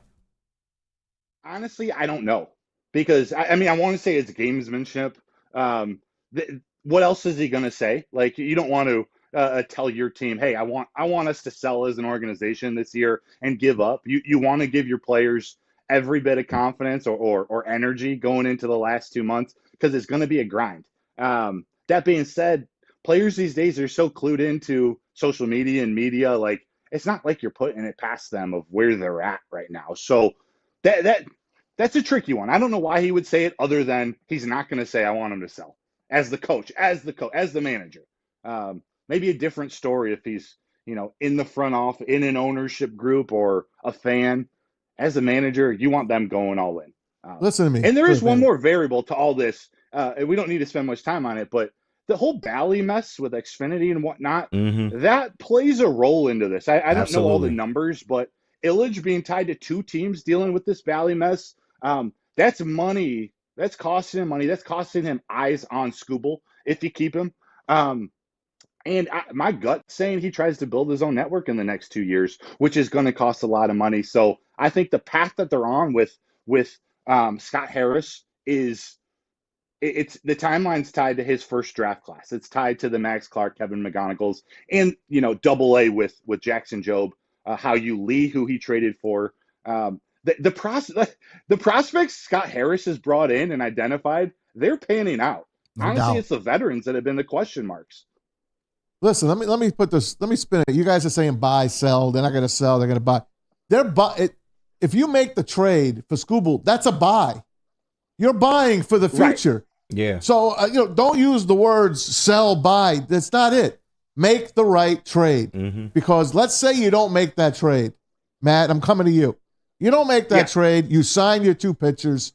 Honestly, I don't know. Because, I want to say it's gamesmanship. What else is he going to say? Like, you don't want to tell your team, hey, I want us to sell as an organization this year and give up. You want to give your players every bit of confidence or energy going into the last 2 months, because it's going to be a grind. That being said, players these days are so clued into social media and media, like, it's not like you're putting it past them of where they're at right now. So that's a tricky one. I don't know why he would say it, other than he's not going to say, I want him to sell as the coach, as the manager. Maybe a different story if he's, in the front office, in an ownership group, or a fan. As a manager, you want them going all in. Listen to me. And there is one more variable to all this. And we don't need to spend much time on it, but the whole Bally mess with Xfinity and whatnot, that plays a role into this. I don't know all the numbers, but Illich being tied to 2 teams dealing with this Bally mess, that's money. That's costing him money. That's costing him eyes on Skubal if you keep him. And my gut saying he tries to build his own network in the next 2 years, which is going to cost a lot of money. So I think the path that they're on with Scott Harris is it's the timeline's tied to his first draft class. It's tied to the Max Clark, Kevin McGonigal's, and AA with Jackson Jobe, Hao-Yu Lee, who he traded for. The prospects Scott Harris has brought in and identified, they're panning out. Honestly, it's the veterans that have been the question marks. Listen, let me spin it. You guys are saying buy, sell. They're not going to sell. They're going to buy. If you make the trade for Skubal, that's a buy. You're buying for the future. Right. Yeah. So don't use the words sell, buy. That's not it. Make the right trade. Because let's say you don't make that trade, Matt. I'm coming to you. You don't make that trade. You sign your 2 pitchers.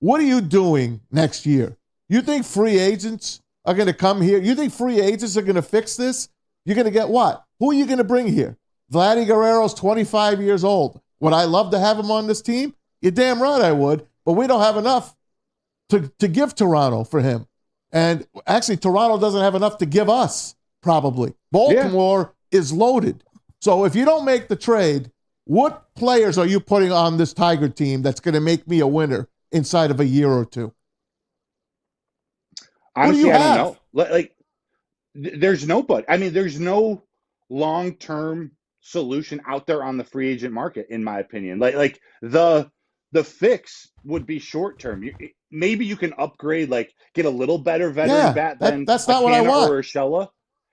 What are you doing next year? You think free agents are going to come here? You think free agents are going to fix this? You're going to get what? Who are you going to bring here? Vladdy Guerrero's 25 years old. Would I love to have him on this team? You're damn right I would, but we don't have enough. to give Toronto for him. And actually, Toronto doesn't have enough to give us, probably. Baltimore is loaded. So if you don't make the trade, what players are you putting on this Tiger team that's going to make me a winner inside of a year or two? Honestly, I don't know. Like, there's nobody. I mean, there's no long-term solution out there on the free agent market, in my opinion. Like the fix would be short-term. Maybe you can upgrade, like get a little better veteran bat than that's not what I want. Or a Shella.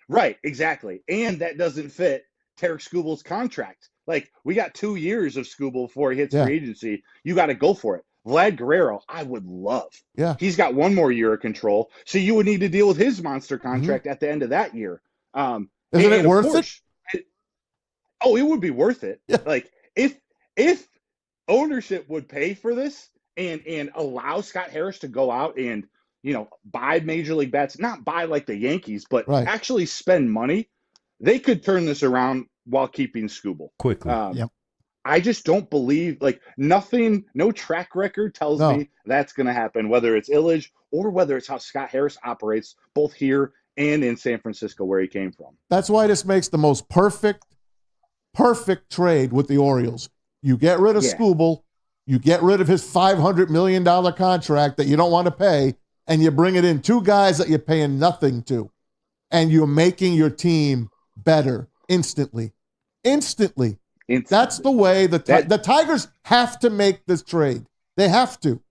Right, exactly. And that doesn't fit Tarek Skubal's contract. Like, we got 2 years of Skubal before he hits free agency. You got to go for it. Vlad Guerrero, I would love. Yeah. He's got 1 more year of control. So you would need to deal with his monster contract at the end of that year. Isn't it worth it? It would be worth it. Yeah. Like, if ownership would pay for this and allow Scott Harris to go out and, buy major league bats, not buy like the Yankees, but actually spend money, they could turn this around while keeping Skubal quickly. I just don't believe, no track record tells me that's going to happen, whether it's Illich or whether it's how Scott Harris operates both here and in San Francisco, where he came from. That's why this makes the most perfect trade with the Orioles. You get rid of Skubal, you get rid of his $500 million contract that you don't want to pay, and you bring it in 2 guys that you're paying nothing to, and you're making your team better instantly. That's the way the Tigers have to make this trade. They have to.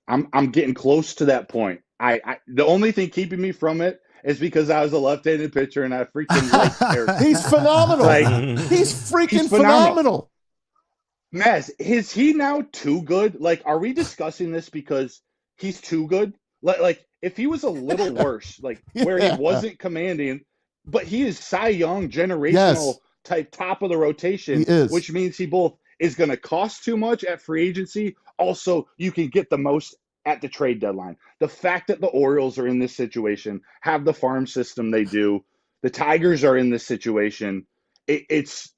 I'm getting close to that point. The only thing keeping me from it is because I was a left-handed pitcher and I freaking like Eric. He's phenomenal. He's freaking phenomenal. Maz, is he now too good? Like, are we discussing this because he's too good? Like if he was a little worse, where he wasn't commanding, but he is Cy Young generational type top of the rotation, which means he both is going to cost too much at free agency. Also, you can get the most at the trade deadline. The fact that the Orioles are in this situation, have the farm system they do, the Tigers are in this situation, it's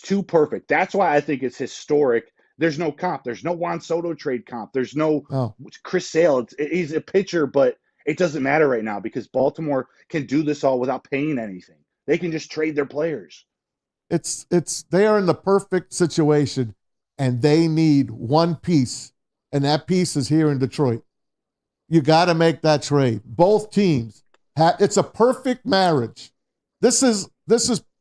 too perfect. That's why I think it's historic. There's no comp. There's no Juan Soto trade comp. There's no Chris Sale. He's a pitcher, but it doesn't matter right now because Baltimore can do this all without paying anything. They can just trade their players. They are in the perfect situation, and they need one piece, and that piece is here in Detroit. You got to make that trade. Both teams it's a perfect marriage. This is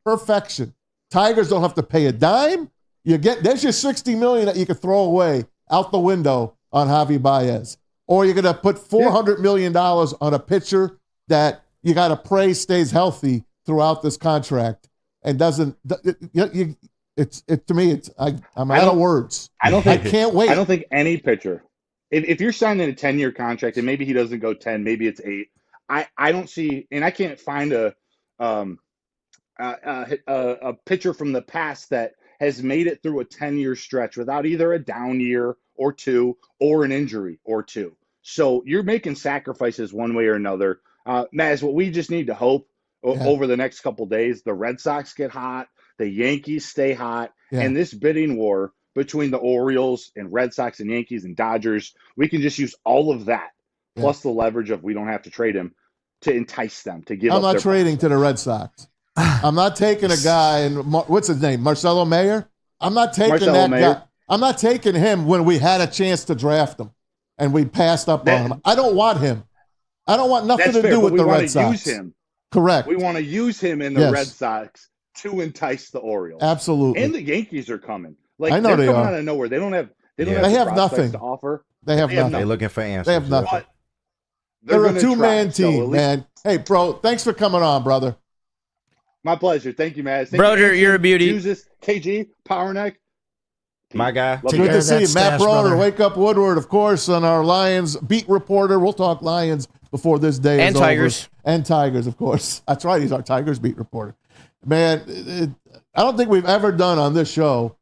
perfection. Tigers don't have to pay a dime. There's your $60 million that you could throw away out the window on Javi Baez, or you're going to put $400 million on a pitcher that you got to pray stays healthy throughout this contract. And doesn't to me? I'm out of words. I can't wait. I don't think any pitcher, if you're signing a 10-year contract and maybe he doesn't go 10, maybe it's 8. I don't see, and I can't find a pitcher from the past that has made it through a 10-year stretch without either a down year or 2 or an injury or 2. So you're making sacrifices one way or another. Maz, what we just need to hope over the next couple of days, the Red Sox get hot, the Yankees stay hot, and this bidding war between the Orioles and Red Sox and Yankees and Dodgers, we can just use all of that, plus the leverage of we don't have to trade him, to entice them to give up. I'm not trading to the Red Sox. I'm not taking a guy, and what's his name, Marcelo Mayer? I'm not taking that guy. I'm not taking him when we had a chance to draft him, and we passed up on him. I don't want him. I don't want nothing to do with the Red Sox. Use him. Correct. We want to use him in the Red Sox to entice the Orioles. Absolutely. And the Yankees are coming. I know they're coming are. out of nowhere. They don't have. They have nothing to offer. They have nothing. They're looking for answers. They have nothing. They're a 2-man team, man. Hey, bro, thanks for coming on, brother. My pleasure. Thank you, Maz. Brother, you're a beauty. Jesus, KG, Power Neck. My guy. Good to see you. Matt Broder, Wake Up Woodward, of course, on our Lions beat reporter. We'll talk Lions before this day is over. And Tigers, of course. That's right. He's our Tigers beat reporter. Man, I don't think we've ever done on this show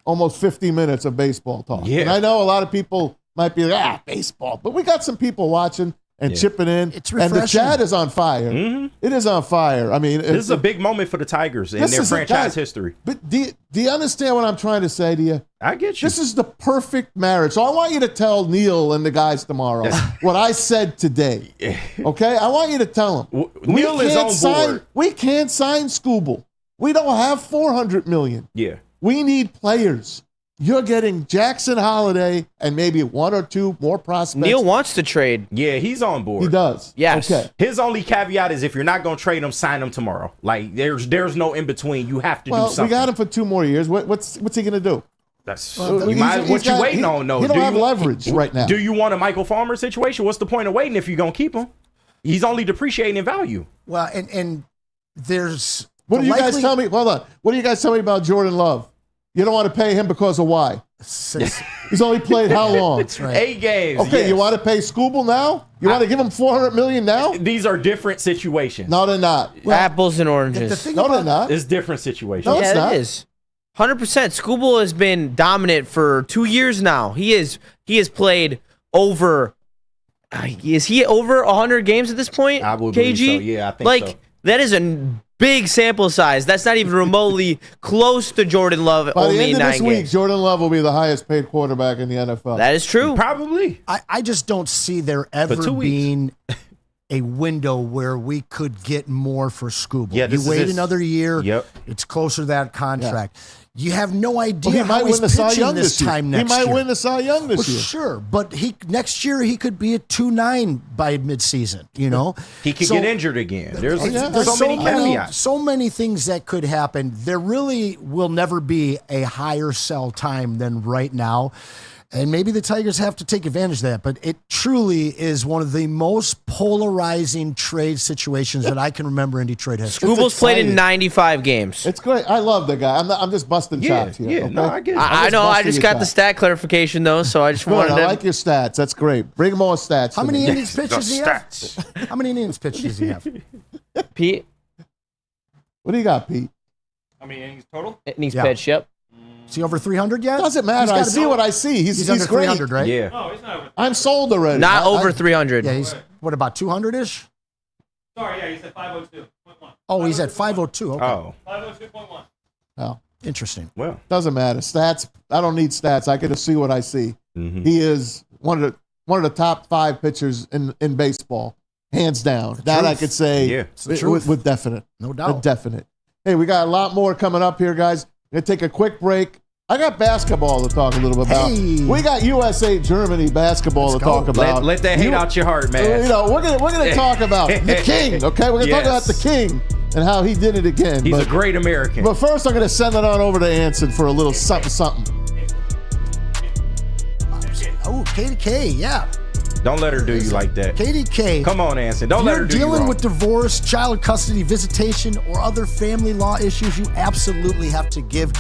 almost 50 minutes of baseball talk. Yeah. And I know a lot of people might be like, baseball. But we got some people watching, and chipping in. It's and the chat is on fire. It is on fire. I mean, this is a big moment for the Tigers in their franchise history. But do you understand what I'm trying to say to you? I get you. This is the perfect marriage. So I want you to tell Neil and the guys tomorrow what I said today. Okay? I want you to tell them. Neil is on board. We can't sign Skubal. We don't have $400 million. Yeah. We need players. You're getting Jackson Holiday and maybe one or two more prospects. Neil wants to trade. Yeah, he's on board. He does. Yes. Okay. His only caveat is if you're not going to trade him, sign him tomorrow. Like there's no in between. You have to do something. We got him for 2 more years. What's he going to do? That's what you waiting on, though. He don't have leverage right now. Do you want a Michael Farmer situation? What's the point of waiting if you're going to keep him? He's only depreciating in value. Well, and there's what do you guys tell me? Hold on. What do you guys tell me about Jordan Love? You don't want to pay him because of why? He's only played how long? That's right. 8 games. Okay, you want to pay Skubal now? You want to give him $400 million now? These are different situations. No, they're not. Apples and oranges. No, they're not. It's different situations. No, it's not. It is. 100%. Skubal has been dominant for 2 years now. He has played over. Is he over 100 games at this point? I would KG? believe so. Yeah, I think so. That is a big sample size. That's not even remotely close to Jordan Love. By only the end of 9 this week, games. Jordan Love will be the highest paid quarterback in the NFL. That is true. Probably. I just don't see there ever being a window where we could get more for Skubal. Yeah, you wait another year. Yep. It's closer to that contract. You have no idea he how might he's win the Cy pitching Young this this year. time next year. He might win the Cy Young this year. Sure, but next year he could be at 2.9 by midseason. You know, he could get injured again. There's so many caveats. So many things that could happen. There really will never be a higher sell time than right now. And maybe the Tigers have to take advantage of that, but it truly is one of the most polarizing trade situations that I can remember in Detroit history. Skubal's played in 95 games. It's great. I love the guy. I'm just busting chops here. Yeah, okay? no, I get it. I know. I just got the stat clarification, though, so I just wanted to. I like your stats. That's great. Bring more stats. How many innings pitches does he have? How many innings pitches does he have? Pete? What do you got, Pete? How many innings total? Innings pitched, yep. Is he over 300 yet? Doesn't matter. I see what I see. He's under great. 300, right? Yeah. No, he's not over. I'm sold already. Not over 300. Yeah, he's, what, about 200-ish? Sorry, yeah, he's at 502.1. Oh, he's at 502. Okay. Oh. 502.1. Oh. Interesting. Well. Doesn't matter. Stats. I don't need stats. I get to see what I see. Mm-hmm. He is one of the top 5 pitchers in baseball, hands down. That I could say with definite. No doubt. With definite. Hey, we got a lot more coming up here, guys. We're going to take a quick break. I got basketball to talk a little bit about. Hey. We got USA Germany basketball to talk about. Let that hate out your heart, man. You know, we're gonna talk about the king. Okay, we're gonna talk about the king and how he did it again. He's a great American. But first, I'm gonna send it on over to Anson for a little something. Oh, KDK, yeah. Don't let her do you like that. KDK. Come on, Anson. Don't let her do you If you're wrong. dealing with divorce, child custody, visitation, or other family law issues, you absolutely have to give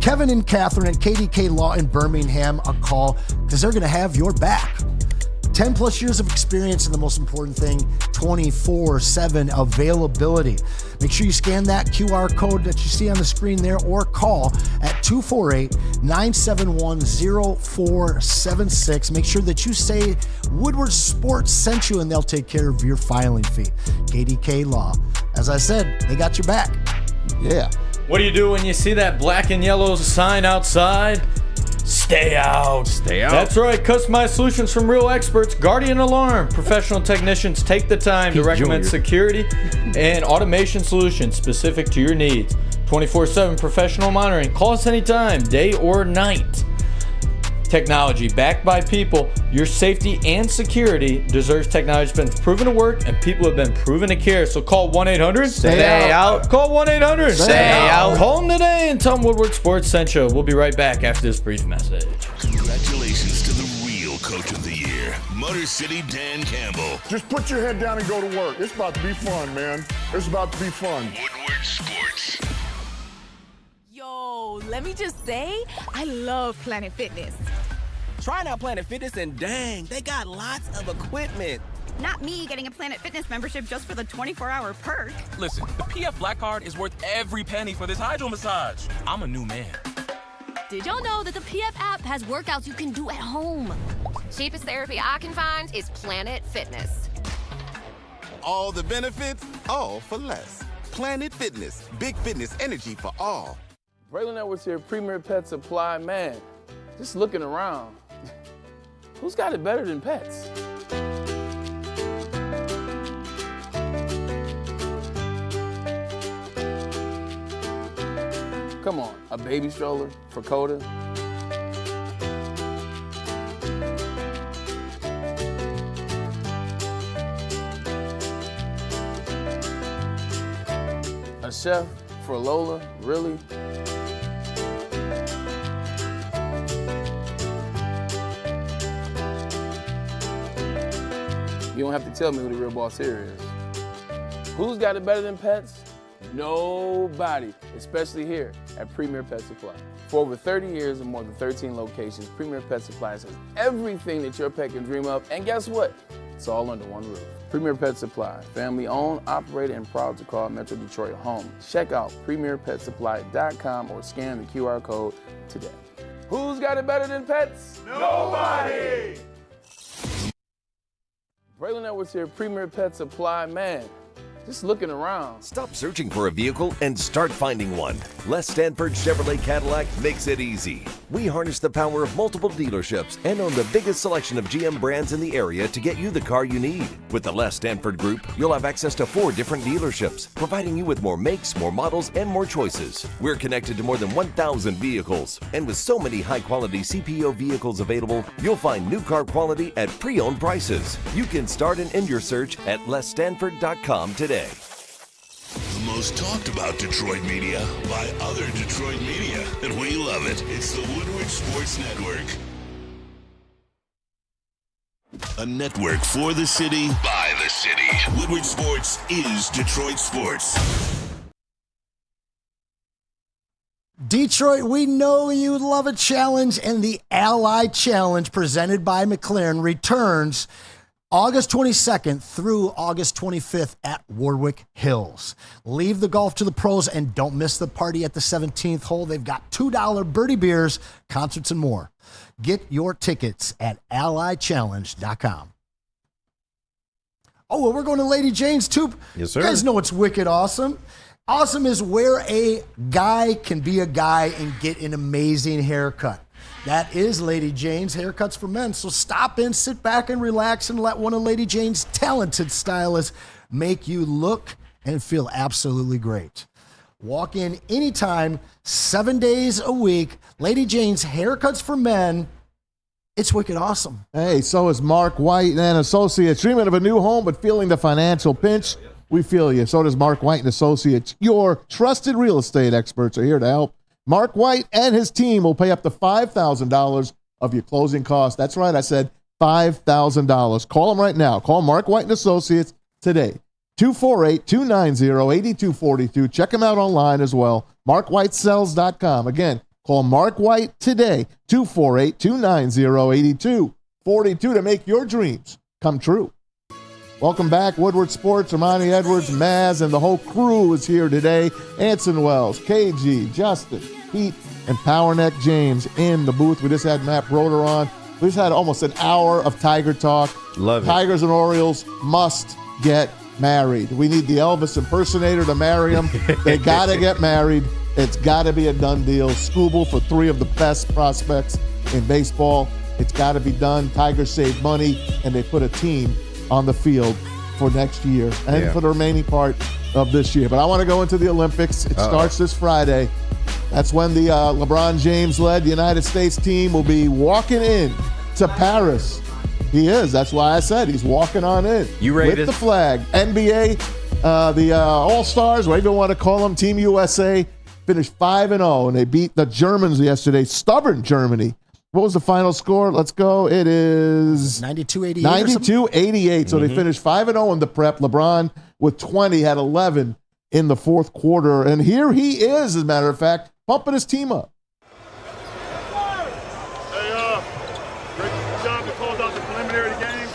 Kevin and Catherine at KDK Law in Birmingham a call because they're going to have your back. 10 plus years of experience, and the most important thing, 24/7 availability. Make sure you scan that QR code that you see on the screen there or call at 248-971-0476. Make sure that you say Woodward Sports sent you and they'll take care of your filing fee. KDK Law. As I said, they got your back. Yeah. What do you do when you see that black and yellow sign outside? Stay out. Stay out. That's right. Customized solutions from real experts. Guardian Alarm. Professional technicians take the time to recommend security and automation solutions specific to your needs. 24/7 professional monitoring. Call us anytime, day or night. Technology backed by people. Your safety and security deserves technology that's been proven to work and people have been proven to care. So call 1-800. Stay out. Call 1-800. Stay out. Call them today and tell them Woodward Sports sent you. We'll be right back after this brief message. Congratulations to the real coach of the year, Motor City Dan Campbell. Just put your head down and go to work. It's about to be fun, man. It's about to be fun. Woodward Sports. Yo, let me just say, I love Planet Fitness. Trying out Planet Fitness and dang, they got lots of equipment. Not me getting a Planet Fitness membership just for the 24-hour perk. Listen, the PF Black Card is worth every penny for this hydro massage. I'm a new man. Did y'all know that the PF app has workouts you can do at home? Cheapest therapy I can find is Planet Fitness. All the benefits, all for less. Planet Fitness, big fitness energy for all. Braylon Edwards here, Premier Pet Supply. Man, just looking around, who's got it better than pets? Come on, a baby stroller for Coda? A chef for Lola, really? You don't have to tell me who the real boss here is. Who's got it better than pets? Nobody, especially here at Premier Pet Supply. For over 30 years and more than 13 locations, Premier Pet Supply has everything that your pet can dream of, and guess what? It's all under one roof. Premier Pet Supply, family owned, operated, and proud to call Metro Detroit home. Check out premierpetsupply.com or scan the QR code today. Who's got it better than pets? Nobody! Braylon Edwards here, Premier Pet Supply. Man, just looking around. Stop searching for a vehicle and start finding one. Les Stanford Chevrolet Cadillac makes it easy. We harness the power of multiple dealerships and own the biggest selection of GM brands in the area to get you the car you need. With the Les Stanford Group, you'll have access to 4 different dealerships, providing you with more makes, more models, and more choices. We're connected to more than 1,000 vehicles, and with so many high-quality CPO vehicles available, you'll find new car quality at pre-owned prices. You can start and end your search at lesstanford.com today. The most talked about Detroit media by other Detroit media, and we love it. It's the Woodward Sports Network. A network for the city, by the city. Woodward Sports is Detroit sports. Detroit, we know you love a challenge, and the Ally Challenge presented by McLaren returns August 22nd through August 25th at Warwick Hills. Leave the golf to the pros and don't miss the party at the 17th hole. They've got $2 birdie beers, concerts, and more. Get your tickets at allychallenge.com. Oh, well, we're going to Lady Jane's too. Yes, sir. You guys know it's wicked awesome. Awesome is where a guy can be a guy and get an amazing haircut. That is Lady Jane's Haircuts for Men. So stop in, sit back, and relax, and let one of Lady Jane's talented stylists make you look and feel absolutely great. Walk in anytime, 7 days a week. Lady Jane's Haircuts for Men. It's wicked awesome. Hey, so is Mark White and Associates. Dreaming of a new home but feeling the financial pinch? We feel you. So does Mark White and Associates. Your trusted real estate experts are here to help. Mark White and his team will pay up to $5,000 of your closing costs. That's right, I said $5,000. Call them right now. Call Mark White and Associates today. 248-290-8242. Check them out online as well. MarkWhiteSells.com. Again, call Mark White today. 248-290-8242 to make your dreams come true. Welcome back, Woodward Sports. Ermanni Edwards, Maz, and the whole crew is here today. Anson Wells, KG, Justin, Pete, and Powerneck James in the booth. We just had Matt Broder on. We just had almost an hour of Tiger talk. Love it. Tigers and Orioles must get married. We need the Elvis impersonator to marry them. They got to get married. It's got to be a done deal. Scooble for 3 of the best prospects in baseball. It's got to be done. Tigers saved money, and they put a team on the field for next year and for the remaining part of this year. But I want to go into the Olympics. It starts this Friday. That's when the LeBron James-led United States team will be walking in to Paris. He is. That's why I said he's walking on in. You ready with the flag. NBA, the All-Stars, whatever you want to call them, Team USA, finished 5-0, and they beat the Germans yesterday. Stubborn Germany. What was the final score? Let's go. It is 92-88. 92-88. So they finished 5-0 in the prep. LeBron with 20 had 11 in the fourth quarter. And here he is, as a matter of fact, pumping his team up. Hey, great job to close out the preliminary games.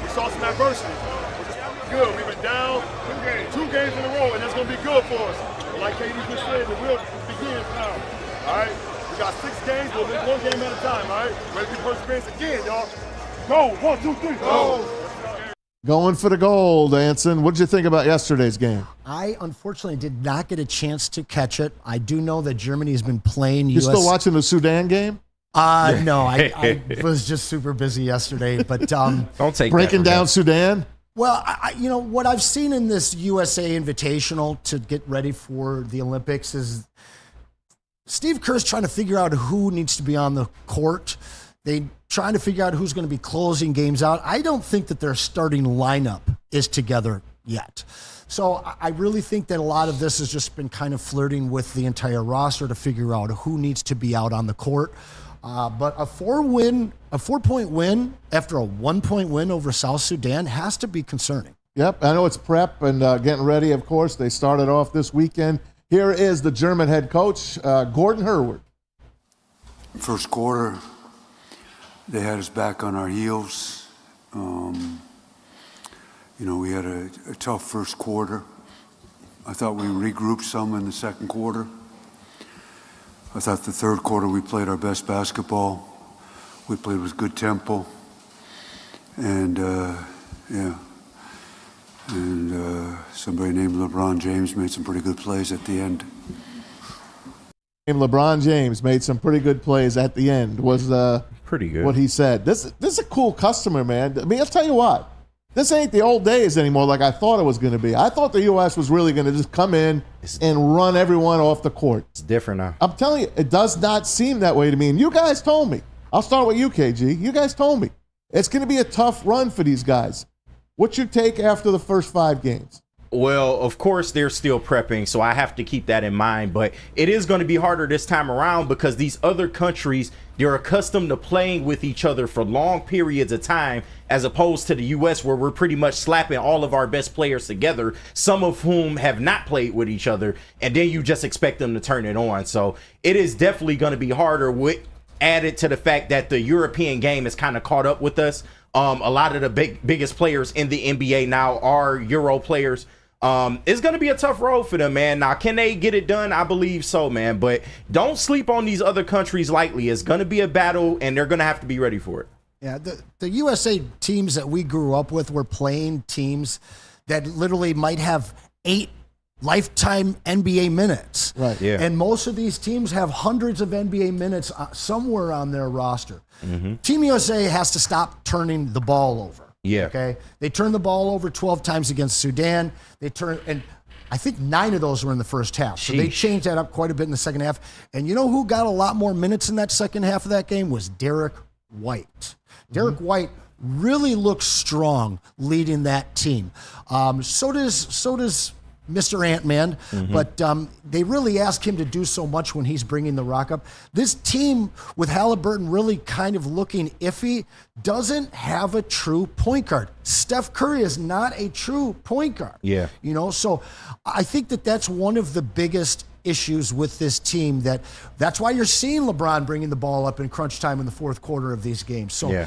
We saw some adversity, which is good. We've been down 2 games in a row, and that's going to be good for us. But like KD just said, the real begins now. All right? We got 6 games, we'll live 1 game at a time, all right? Ready to perseverance again, y'all. Go, 1, 2, 3, go! Going for the gold, Anson. What did you think about yesterday's game? I unfortunately did not get a chance to catch it. I do know that Germany has been playing You still watching the Sudan game? No, I was just super busy yesterday. But don't take breaking down Sudan. Well, what I've seen in this USA Invitational to get ready for the Olympics is Steve Kerr's trying to figure out who needs to be on the court. They trying to figure out who's going to be closing games out. I don't think that their starting lineup is together yet. So I really think that a lot of this has just been kind of flirting with the entire roster to figure out who needs to be out on the court. But a 4-point win after a 1-point win over South Sudan has to be concerning. Yep, I know it's prep and getting ready, of course. They started off this weekend. Here is the German head coach, Gordon Herward. First quarter, they had us back on our heels. We had a tough first quarter. I thought we regrouped some in the second quarter. I thought the third quarter we played our best basketball. We played with good tempo. And, somebody named LeBron James made some pretty good plays at the end. LeBron James made some pretty good plays at the end, was pretty good. What he said. This is a cool customer, man. I mean, I'll tell you what. This ain't the old days anymore like I thought it was going to be. I thought the U.S. was really going to just come in and run everyone off the court. It's different now. I'm telling you, it does not seem that way to me. And you guys told me. I'll start with you, KG. You guys told me. It's going to be a tough run for these guys. What's your take after the first 5 games? Well, of course, they're still prepping, so I have to keep that in mind. But it is going to be harder this time around because these other countries, they're accustomed to playing with each other for long periods of time, as opposed to the U.S., where we're pretty much slapping all of our best players together, some of whom have not played with each other, and then you just expect them to turn it on. So it is definitely going to be harder, added to the fact that the European game is kind of caught up with us. A lot of the biggest players in the NBA now are Euro players. It's going to be a tough road for them, man. Now, can they get it done? I believe so, man. But don't sleep on these other countries lightly. It's going to be a battle, and they're going to have to be ready for it. Yeah, the USA teams that we grew up with were playing teams that literally might have 8 lifetime NBA minutes. Right. Yeah. And most of these teams have hundreds of NBA minutes somewhere on their roster. Mm-hmm. Team USA has to stop turning the ball over. Yeah. Okay. They turned the ball over 12 times against Sudan. And I think 9 of those were in the first half. So they changed that up quite a bit in the second half. And you know who got a lot more minutes in that second half of that game was Derek White. Derek White really looks strong leading that team. So does Mr. Ant-Man, but they really ask him to do so much when he's bringing the rock up. This team with Halliburton really kind of looking iffy doesn't have a true point guard. Steph Curry is not a true point guard. Yeah. So I think that that's one of the biggest issues with this team. That's why you're seeing LeBron bringing the ball up in crunch time in the fourth quarter of these games. So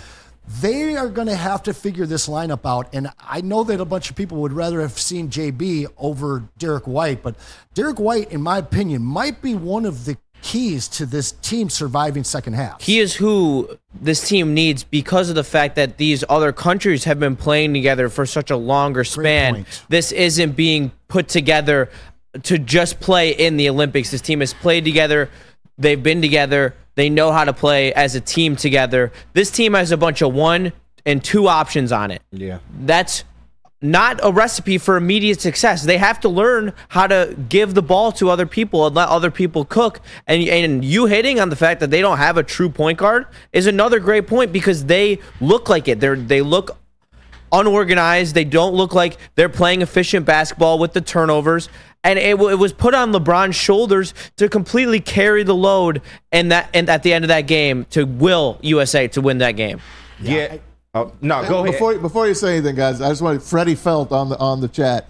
they are going to have to figure this lineup out. And I know that a bunch of people would rather have seen JB over Derek White, but Derek White, in my opinion, might be one of the keys to this team surviving second half. He is who this team needs because of the fact that these other countries have been playing together for such a longer span. This isn't being put together to just play in the Olympics. This team has played together. They've been together. They know how to play as a team together. This team has a bunch of 1 and 2 options on it. Yeah. That's not a recipe for immediate success. They have to learn how to give the ball to other people and let other people cook. And you hitting on the fact that they don't have a true point guard is another great point because they look like it. They look unorganized. They don't look like they're playing efficient basketball with the turnovers. And it was put on LeBron's shoulders to completely carry the load and at the end of that game to will USA to win that game. Yeah. Go ahead. Before you say anything, guys, I just want Freddie Felt on the chat.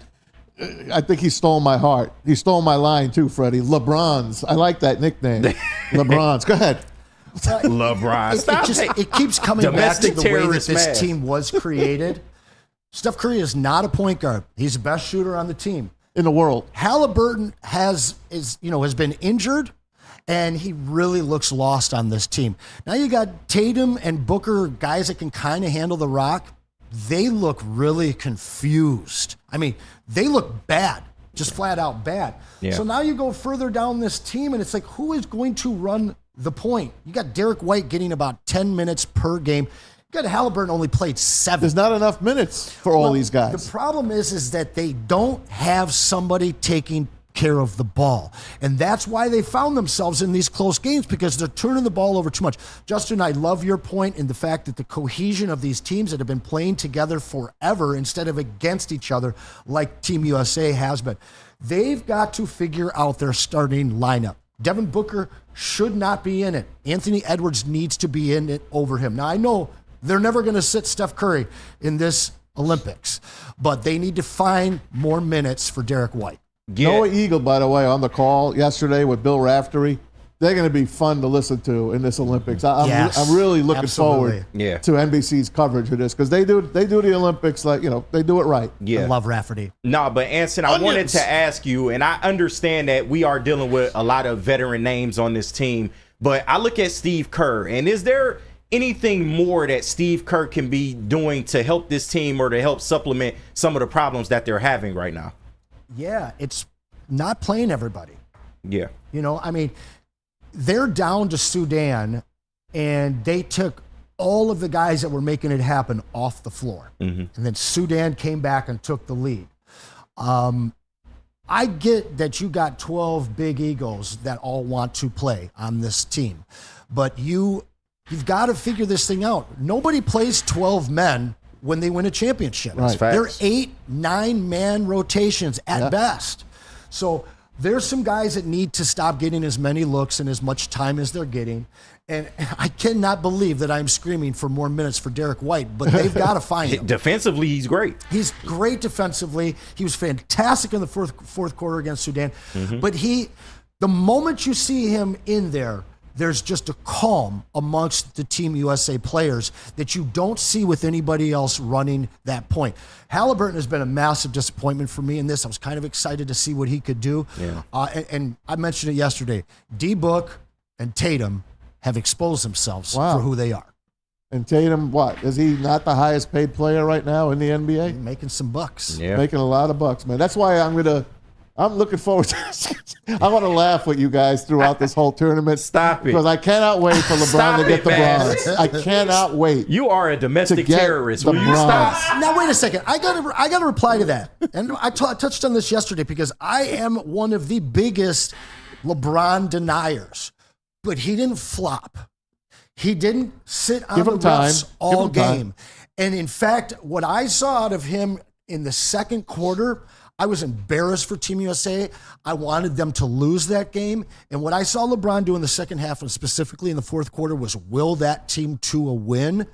I think he stole my heart. He stole my line too, Freddie. LeBron's. I like that nickname. LeBron's. Go ahead. LeBron. It keeps coming back to the way that this man. team was created. Steph Curry is not a point guard. He's the best shooter on the team in the world. Halliburton has been injured, and he really looks lost on this team. Now you got Tatum and Booker, guys that can kind of handle the rock. they look really confused. I mean, they look bad, just flat out bad. Yeah. So now you go further down this team, and it's like, who is going to run the point? You got Derek White getting about 10 minutes per game. You got Halliburton only played 7. There's not enough minutes for all these guys. The problem is that they don't have somebody taking care of the ball. And that's why they found themselves in these close games, because they're turning the ball over too much. Justin, I love your point in the fact that the cohesion of these teams that have been playing together forever instead of against each other like Team USA has been. They've got to figure out their starting lineup. Devin Booker should not be in it. Anthony Edwards needs to be in it over him. Now, I know they're never going to sit Steph Curry in this Olympics, but they need to find more minutes for Derek White. Noah Eagle, by the way, on the call yesterday with Bill Raftery. They're going to be fun to listen to in this Olympics. I'm really looking forward to NBC's coverage of this, because they do the Olympics like, they do it right. I love Rafferty. No, but Anson, I wanted to ask you, and I understand that we are dealing with a lot of veteran names on this team, but I look at Steve Kerr, and is there anything more that Steve Kerr can be doing to help this team or to help supplement some of the problems that they're having right now? Yeah, it's not playing everybody. Yeah. I mean, they're down to Sudan, and they took all of the guys that were making it happen off the floor. Mm-hmm. And then Sudan came back and took the lead. I get that you got 12 big egos that all want to play on this team, but you've got to figure this thing out. Nobody plays 12 men when they win a championship. Right. They're 8-9 man rotations at best. So there's some guys that need to stop getting as many looks and as much time as they're getting. And I cannot believe that I'm screaming for more minutes for Derek White, but they've got to find him. Defensively, he's great. He's great defensively. He was fantastic in the fourth quarter against Sudan. Mm-hmm. But the moment you see him in there, there's just a calm amongst the Team USA players that you don't see with anybody else running that point. Halliburton has been a massive disappointment for me in this. I was kind of excited to see what he could do. Yeah. And I mentioned it yesterday. D-Book and Tatum have exposed themselves for who they are. And Tatum, what? Is he not the highest paid player right now in the NBA? Making some bucks. Yeah. Making a lot of bucks, man. That's why I'm looking forward to this. I want to laugh with you guys throughout this whole tournament. Stop it. Because I cannot wait for LeBron to get the bronze. I cannot wait. You are a domestic terrorist. Will you stop? Now, wait a second. I got to reply to that. And I touched on this yesterday because I am one of the biggest LeBron deniers. But he didn't flop. He didn't sit on the refs all game. And in fact, what I saw out of him in the second quarter, I was embarrassed for Team USA. I wanted them to lose that game. And what I saw LeBron do in the second half, and specifically in the fourth quarter, was will that team to a win.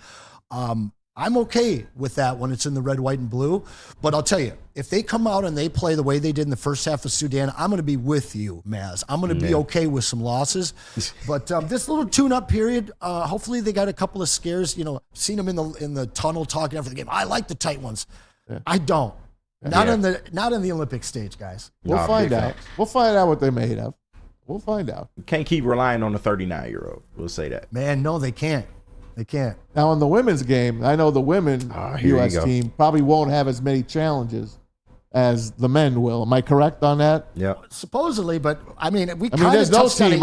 I'm okay with that when it's in the red, white, and blue. But I'll tell you, if they come out and they play the way they did in the first half of Sudan, I'm going to be with you, Maz. I'm going to be okay with some losses. But this little tune-up period, hopefully they got a couple of scares. Seen them in the tunnel talking after the game. I like the tight ones. Yeah. I don't. Not on the Olympic stage, guys. We'll find out. We'll find out what they're made of. We'll find out. You can't keep relying on the 39-year-old. We'll say that. Man, no, they can't. They can't. Now, in the women's game, I know the women U.S. team probably won't have as many challenges as the men will. Am I correct on that? Yeah. Supposedly, but I mean, there's no team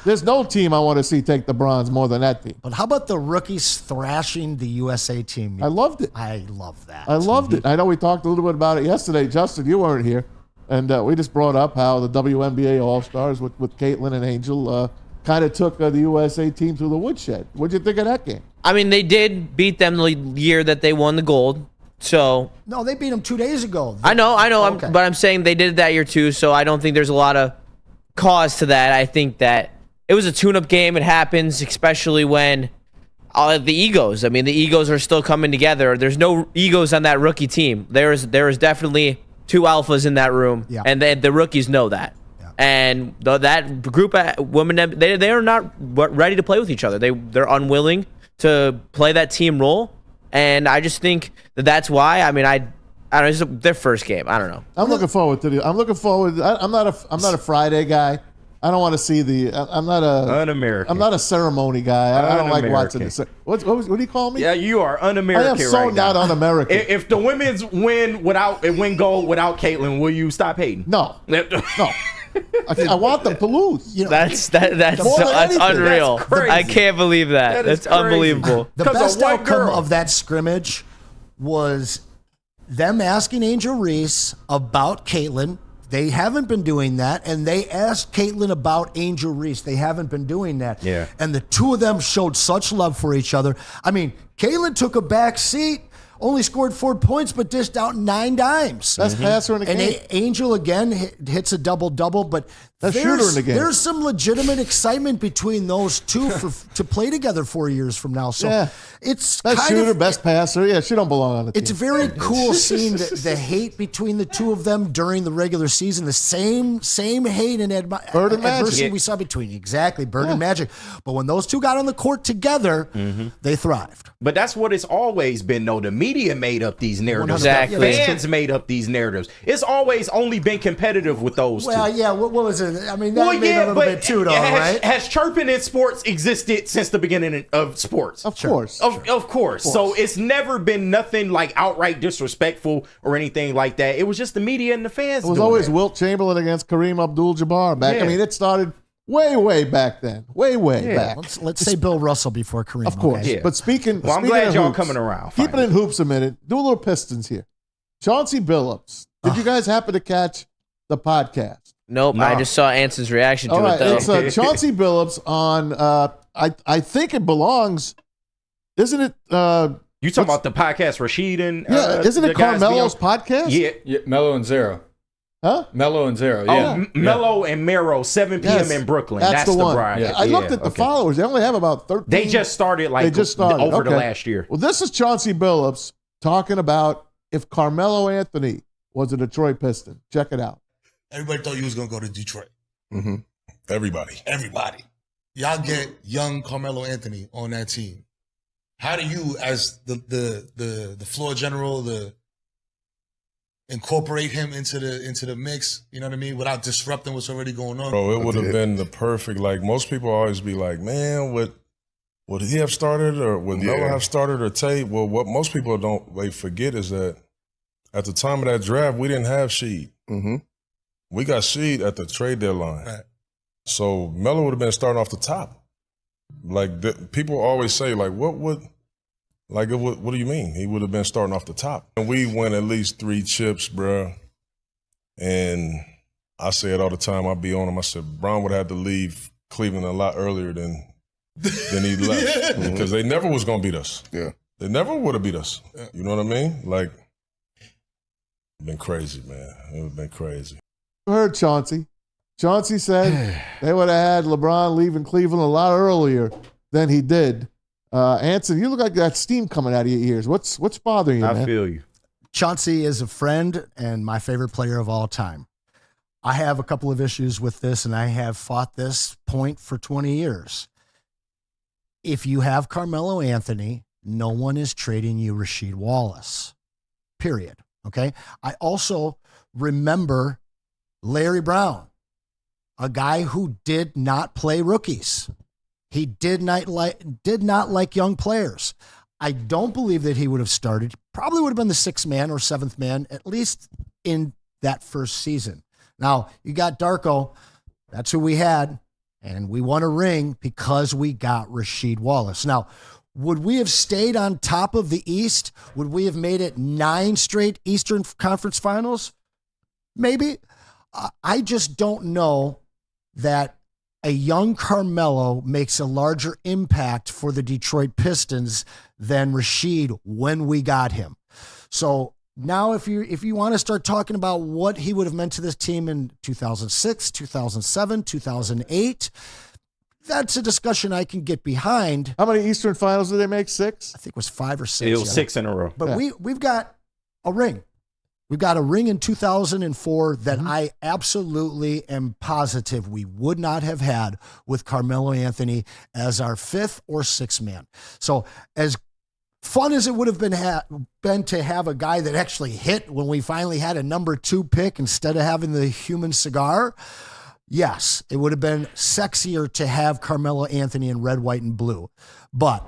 there's no team I want to see take the bronze more than that team. But how about the rookies thrashing the USA team? I loved it. I love that. I loved it. I know we talked a little bit about it yesterday. Justin, you weren't here. And we just brought up how the WNBA All-Stars with Caitlin and Angel kind of took the USA team through the woodshed. What'd you think of that game? I mean, they did beat them the year that they won the gold. So no, they beat them 2 days ago. I know. Okay. But I'm saying they did it that year too. So I don't think there's a lot of cause to that. I think that it was a tune-up game. It happens, especially when the egos. I mean, the egos are still coming together. There's no egos on that rookie team. There is definitely two alphas in that room, and the rookies know that. And that group of women, they are not ready to play with each other. They're unwilling to play that team role, and I just think that's why. I mean, I don't know. It's their first game. I don't know. I'm looking forward to I'm not a Friday guy. I don't want to see the. I'm not a un-American. I'm not a ceremony guy. I don't like watching this. What do you call me? Yeah, you are un-American. I am so right not now. un-American. If the women's win gold without Caitlin, will you stop hating? No. I want them to lose. That's unreal. That's I can't believe that. That's unbelievable. The best outcome of that scrimmage was them asking Angel Reese about Caitlin. They haven't been doing that, and they asked Caitlin about Angel Reese. They haven't been doing that. Yeah. And the two of them showed such love for each other. I mean, Caitlin took a back seat, only scored 4 points, but dished out 9 dimes. Best passer in the game. And Angel again hits a double-double, but Best shooter in the game. There's some legitimate excitement between those two to play together 4 years from now. So it's best kind shooter, of, best passer. Yeah, she don't belong on the team. it's very cool seeing the hate between the two of them during the regular season. The same hate and Bird and adversity Magic. we saw between Bird and Magic. But when those two got on the court together, they thrived. But that's what it's always been, though. The media made up these narratives. Exactly. The fans made up these narratives. It's always only been competitive with those two. Well, yeah, what was it? I mean, that made a little bit too, though, right? Has chirping in sports existed since the beginning of sports? Of course. Of course. So it's never been nothing like outright disrespectful or anything like that. It was just the media and the fans. It was always Wilt Chamberlain against Kareem Abdul-Jabbar back. Yeah. I mean, it started way back then. Way back. Let's say Bill Russell before Kareem. Of course. Okay? Yeah. But speaking Well, I'm speaking glad of y'all hoops, coming around. Keep it in hoops a minute. Do a little Pistons here. Chauncey Billups. Did you guys happen to catch the podcast? Nope. Nah. I just saw Anson's reaction to All right, it, though. it's Chauncey Billups on. I think it belongs. Isn't it? You talking about the podcast Rashid and isn't it the guys be on? Carmelo's podcast? Yeah. Mello and Zero. Huh? Mello and Zero. Oh, Yeah. Mello and Mero, 7 p.m. Yes. in Brooklyn. That's the one. broadcast. I looked at the followers. They only have about 13. They just started over the last year. Well, this is Chauncey Billups talking about if Carmelo Anthony was a Detroit Piston. Check it out. Everybody thought you was going to go to Detroit. Mm-hmm. Everybody. Y'all get young Carmelo Anthony on that team. How do you, as the floor general, incorporate him into the mix? You know what I mean, without disrupting what's already going on. Bro, it would have been the perfect. Like most people always be like, man, would he have started or would Melo have started or Tate? Well, what most people they forget is that at the time of that draft, we didn't have Sheed. Mm-hmm. We got Sheed at the trade deadline. Right. So Melo would have been starting off the top. Like people always say, like, what do you mean? He would have been starting off the top. And we won at least 3 chips, bruh. And I say it all the time. I be on him. I said, Brown would have had to leave Cleveland a lot earlier than he left. Because they never was going to beat us. Yeah. They never would have beat us. You know what I mean? Like, it's been crazy, man. It would have been crazy. You heard Chauncey. Chauncey said they would have had LeBron leaving Cleveland a lot earlier than he did. Anson, you look like that steam coming out of your ears. What's bothering you, man? I feel you. Chauncey is a friend and my favorite player of all time. I have a couple of issues with this, and I have fought this point for 20 years. If you have Carmelo Anthony, no one is trading you Rasheed Wallace, period. Okay? I also remember Larry Brown, a guy who did not play rookies. He did not like young players. I don't believe that he would have started. Probably would have been the 6th man or 7th man, at least in that first season. Now, you got Darko. That's who we had. And we won a ring because we got Rasheed Wallace. Now, would we have stayed on top of the East? Would we have made it 9 straight Eastern Conference Finals? Maybe. I just don't know that a young Carmelo makes a larger impact for the Detroit Pistons than Rasheed when we got him. So now if you want to start talking about what he would have meant to this team in 2006, 2007, 2008, that's a discussion I can get behind. How many Eastern Finals did they make? 6? I think it was 5 or 6. It was 6 in a row. But we've got a ring. We've got a ring in 2004 that I absolutely am positive we would not have had with Carmelo Anthony as our 5th or 6th man. So as fun as it would have been to have a guy that actually hit when we finally had a number 2 pick instead of having the human cigar, yes, it would have been sexier to have Carmelo Anthony in red, white, and blue. But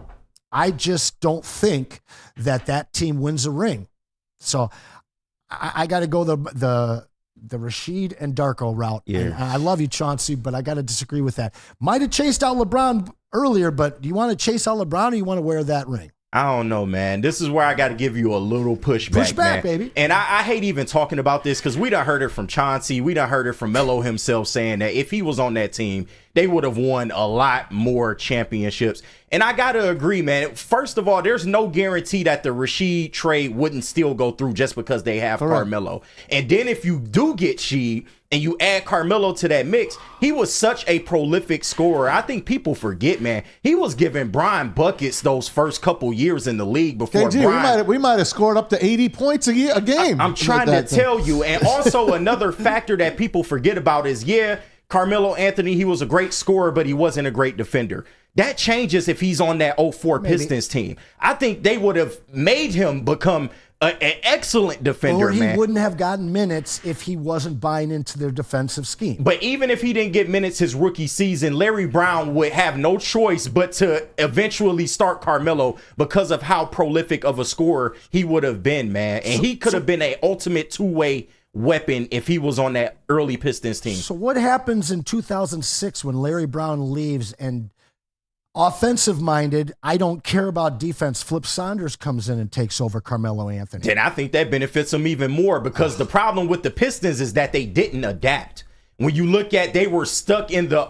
I just don't think that team wins a ring. So I got to go the Rasheed and Darko route. Yeah. And I love you, Chauncey, but I got to disagree with that. Might have chased out LeBron earlier, but do you want to chase out LeBron or do you want to wear that ring? I don't know, man. This is where I got to give you a little pushback, Push back, man. baby. And I hate even talking about this because we done heard it from Chauncey. We done heard it from Melo himself saying that if he was on that team, they would have won a lot more championships. And I got to agree, man. First of all, there's no guarantee that the Rasheed trade wouldn't still go through just because they have Carmelo. And then if you do get Sheed and you add Carmelo to that mix, he was such a prolific scorer. I think people forget, man. He was giving Brian buckets those first couple years in the league before KG, Brian. we might have scored up to 80 points a game. I'm trying to tell you. And also another factor that people forget about is, Carmelo Anthony, he was a great scorer, but he wasn't a great defender. That changes if he's on that 04 Pistons team. I think they would have made him become an excellent defender, or he man. wouldn't have gotten minutes if he wasn't buying into their defensive scheme. But even if he didn't get minutes his rookie season, Larry Brown would have no choice but to eventually start Carmelo because of how prolific of a scorer he would have been, man. And he could have been an ultimate two-way weapon if he was on that early Pistons team. So what happens in 2006 when Larry Brown leaves and offensive-minded, I don't care about defense, Flip Saunders comes in and takes over Carmelo Anthony? Then I think that benefits him even more because the problem with the Pistons is that they didn't adapt. When you look at, they were stuck in the,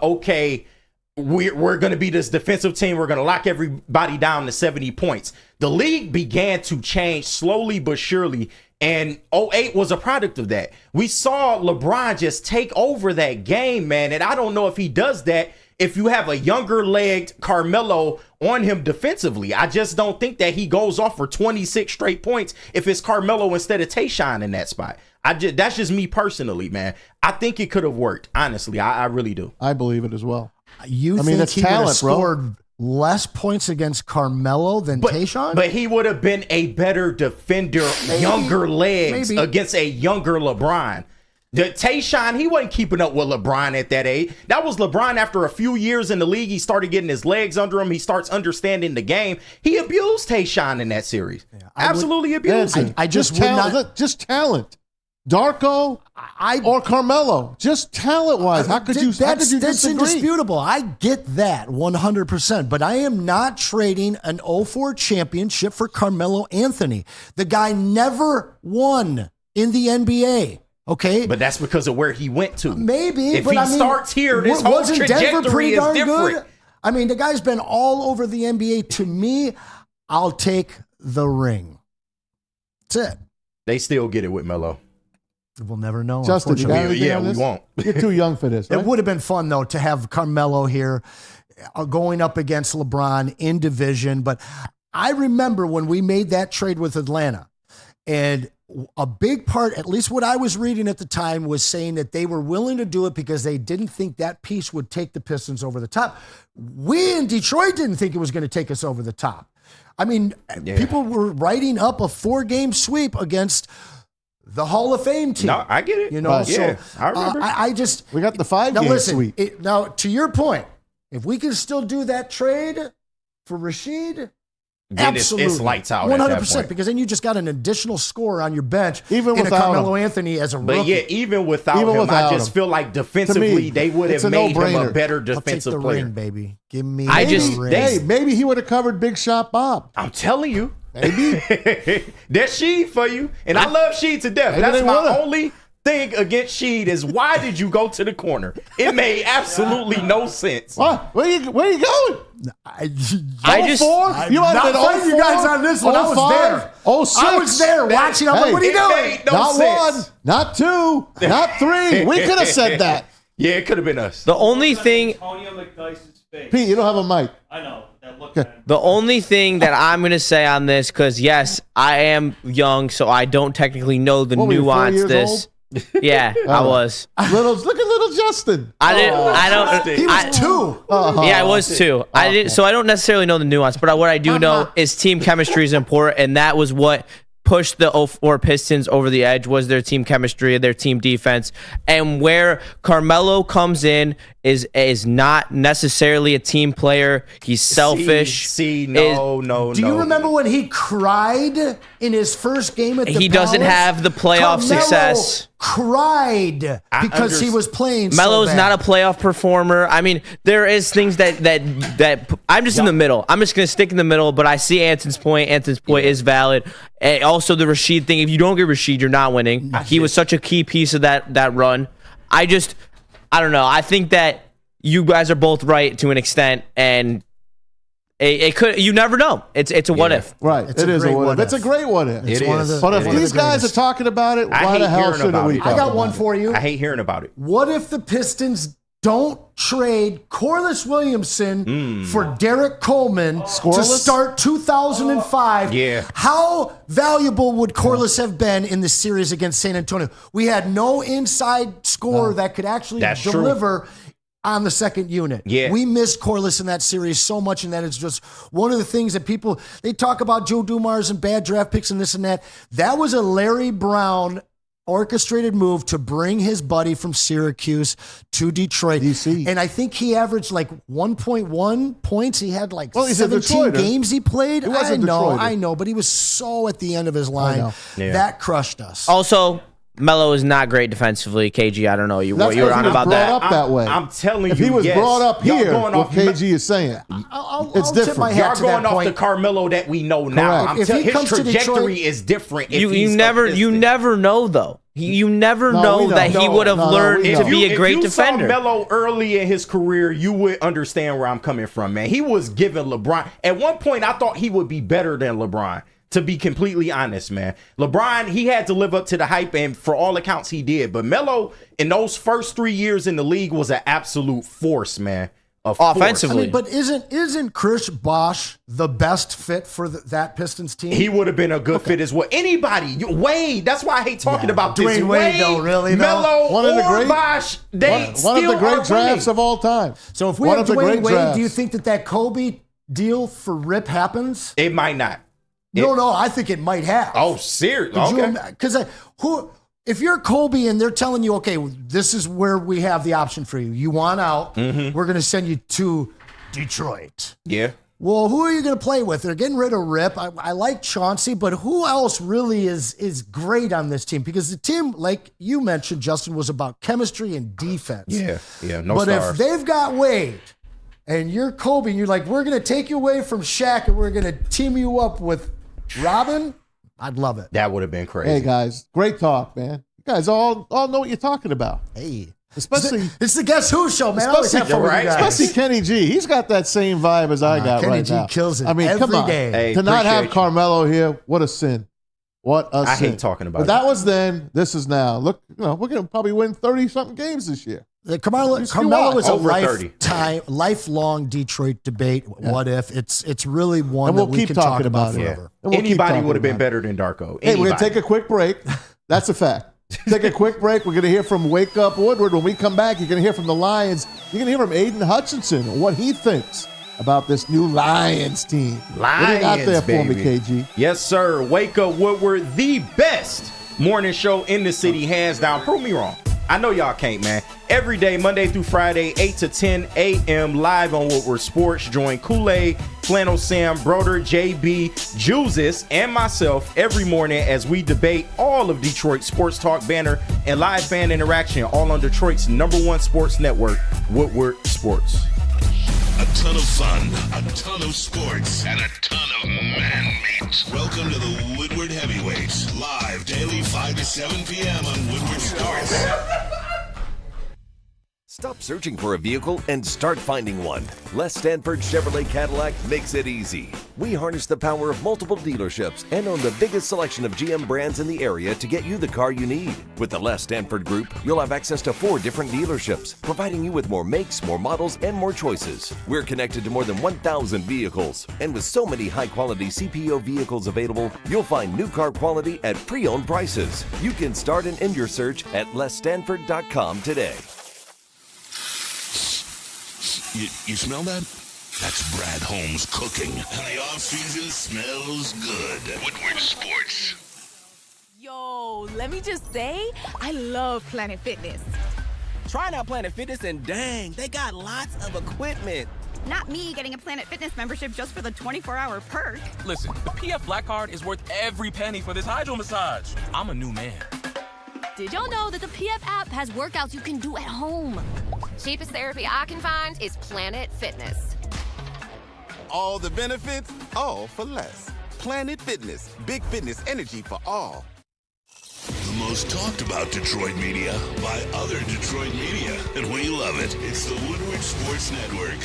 we're going to be this defensive team. We're going to lock everybody down to 70 points. The league began to change slowly but surely, and 08 was a product of that. We saw LeBron just take over that game, man, and I don't know if he does that if you have a younger-legged Carmelo on him defensively. I just don't think that he goes off for 26 straight points if it's Carmelo instead of Tayshaun in that spot. That's just me personally, man. I think it could have worked, honestly. I really do. I believe it as well. You think that's he would have talent, bro. scored less points against Carmelo than Tayshaun? But he would have been a better defender, younger legs against a younger LeBron. The Tayshaun, he wasn't keeping up with LeBron at that age. That was LeBron after a few years in the league. He started getting his legs under him. He starts understanding the game. He abused Tayshaun in that series. Absolutely abused him. I just would not. Just talent. Darko or Carmelo, just talent-wise. How could you disagree? That's indisputable. I get that 100%, but I am not trading an 04 championship for Carmelo Anthony. The guy never won in the NBA. Okay, but that's because of where he went to. Maybe if he starts here, this whole trajectory is different. Good? I mean, the guy's been all over the NBA. To me, I'll take the ring. That's it. They still get it with Melo. We'll never know. Justin, you got anything on we this? won't. You're too young for this. Right? It would have been fun though to have Carmelo here, going up against LeBron in division. But I remember when we made that trade with Atlanta, and a big part, at least what I was reading at the time, was saying that they were willing to do it because they didn't think that piece would take the Pistons over the top. We in Detroit didn't think it was going to take us over the top. I mean, people were writing up a 4-game sweep against the Hall of Fame team. No, I get it. You know, so I remember. We got the 5-game sweep. Now, to your point, if we can still do that trade for Rasheed, then absolutely, it's lights out 100%. Because then you just got an additional scorer on your bench, even in without Carmelo Anthony as a rookie. But yeah, even without him, I just feel like defensively they would have made him a better defensive I'll take the player. Ring, baby. Give me. the ring. Hey, maybe he would have covered Big Shot Bob. I'm telling you. Maybe. That's Sheed for you. And I love Sheed to death. That's my only thing against Sheed is why did you go to the corner? It made absolutely no sense. What? Where you going? I just you might have been you guys on this one. I was there. 06. I was there watching. I'm like, what are you doing? Not one, not two, not three. We could have said that. Yeah, it could have been us. The only thing, Pete, you don't have a mic. I know. The only thing that I'm going to say on this, because yes, I am young, so I don't technically know the nuance. Yeah, I was. Look at little Justin. He was 2. Yeah, I was 2. I don't necessarily know the nuance, but what I do know is team chemistry is important, and that was what pushed the 04 Pistons over the edge was their team chemistry, their team defense, and where Carmelo comes in is not necessarily a team player. He's selfish. No. Do you remember when he cried in his first game at the He doesn't Palace? have the playoff Carmelo success. Cried because he was playing. Melo's so bad. not a playoff performer. I mean, there is things that I'm just in the middle. I'm just gonna stick in the middle. But I see Anson's point. Anson's point is valid. And also the Rasheed thing. If you don't get Rasheed, you're not winning. He was such a key piece of that run. I don't know. I think that you guys are both right to an extent, and it could. You never know. It's a what if. Right. It is a what if. It's a great what if. It is. But if these guys are talking about it, why the hell shouldn't we? I got one for you. I hate hearing about it. What if the Pistons don't trade Corliss Williamson for Derek Coleman to start 2005? Yeah. How valuable would Corliss have been in the series against San Antonio? We had no inside scorer that could actually deliver on the second unit. Yeah. We missed Corliss in that series so much, and that is just one of the things that people, they talk about Joe Dumars and bad draft picks and this and that. That was a Larry Brown orchestrated move to bring his buddy from Syracuse to Detroit. DC. And I think he averaged like 1.1 points. He had like 17 games he played. I know, but he was so at the end of his line. That crushed us. Also, Melo is not great defensively. KG, I don't know. You were on about that. Up that way. I'm telling if you, he was brought up here, going what off KG is saying, it's different. Y'all going off the Carmelo that we know now. If he his comes to trajectory Detroit, is different. You never know though. You never know that he would have learned to be a great defender. If you saw Melo early in his career, you would understand where I'm coming from, man. He was giving LeBron. At one point, I thought he would be better than LeBron. To be completely honest, man. LeBron, he had to live up to the hype, and for all accounts, he did. But Melo, in those first 3 years in the league, was an absolute force, man. Offensively. I mean, but isn't Chris Bosh the best fit for that Pistons team? He would have been a good fit as well. Anybody, Wade. That's why I hate talking about this. Dwayne Wade, though, really, Melo, one of the great Bosh, one of the great drafts of all time. So if we have Dwayne Wade, do you think that Kobe deal for Rip happens? It might not. No, I think it might have. Oh, serious? Okay. Because if you're Kobe and they're telling you, okay, this is where we have the option for you. You want out. We're going to send you to Detroit. Yeah. Well, who are you going to play with? They're getting rid of Rip. I like Chauncey, but who else really is great on this team? Because the team, like you mentioned, Justin, was about chemistry and defense. Yeah, no but stars. If they've got Wade and you're Kobe and you're like, we're going to take you away from Shaq and we're going to team you up with Robin, I'd love it. That would have been crazy. Hey, guys, great talk, man. You guys all know what you're talking about. Hey. Especially it's the Guess Who show, man. I always have fun with you guys. Especially Kenny G. He's got that same vibe as I got Kenny right G now. kills it I mean, come on. day. Hey, to not have you. Carmelo here, what a sin. What a sin. I hate talking about but it. That was then. This is now. Look, we're going to probably win 30-something games this year. Carmelo is a lifelong Detroit debate. What if? It's really one and we'll that we keep can talking talk about it. forever. Yeah. We'll Anybody would have been better than Darko. Hey, we're going to take a quick break. That's a fact. Take a quick break. We're going to hear from Wake Up Woodward. When we come back, you're going to hear from the Lions. You're going to hear from Aiden Hutchinson and what he thinks about this new Lions team. Lions, what do you got there baby. for me, KG? Yes, sir. Wake Up Woodward, the best morning show in the city, hands down. Prove me wrong. I know y'all can't, man. Every day, Monday through Friday, 8 to 10 a.m. live on Woodward Sports. Join Kool-Aid, Flannel Sam, Broder, JB, Juices, and myself every morning as we debate all of Detroit's sports talk, banner, and live fan interaction, all on Detroit's #1 sports network, Woodward Sports. A ton of fun, a ton of sports, and a ton of man meat. Welcome to the Woodward Heavyweights, live daily 5 to 7 p.m. on Woodward Sports. Stop searching for a vehicle and start finding one. Les Stanford Chevrolet Cadillac makes it easy. We harness the power of multiple dealerships and own the biggest selection of GM brands in the area to get you the car you need. With the Les Stanford Group, you'll have access to 4 different dealerships, providing you with more makes, more models, and more choices. We're connected to more than 1,000 vehicles. And with so many high-quality CPO vehicles available, you'll find new car quality at pre-owned prices. You can start and end your search at lesstanford.com today. You smell that? That's Brad Holmes cooking. And the off-season smells good. Woodward Sports. let me just say, I love Planet Fitness. Trying out Planet Fitness and dang, they got lots of equipment. Not me getting a Planet Fitness membership just for the 24-hour perk. Listen, the PF Black Card is worth every penny for this hydro massage. I'm a new man. Did y'all know that the PF app has workouts you can do at home? Cheapest therapy I can find is Planet Fitness. All the benefits, all for less. Planet Fitness, big fitness energy for all. The most talked about Detroit media by other Detroit media, and we love it. It's the Woodward Sports Network.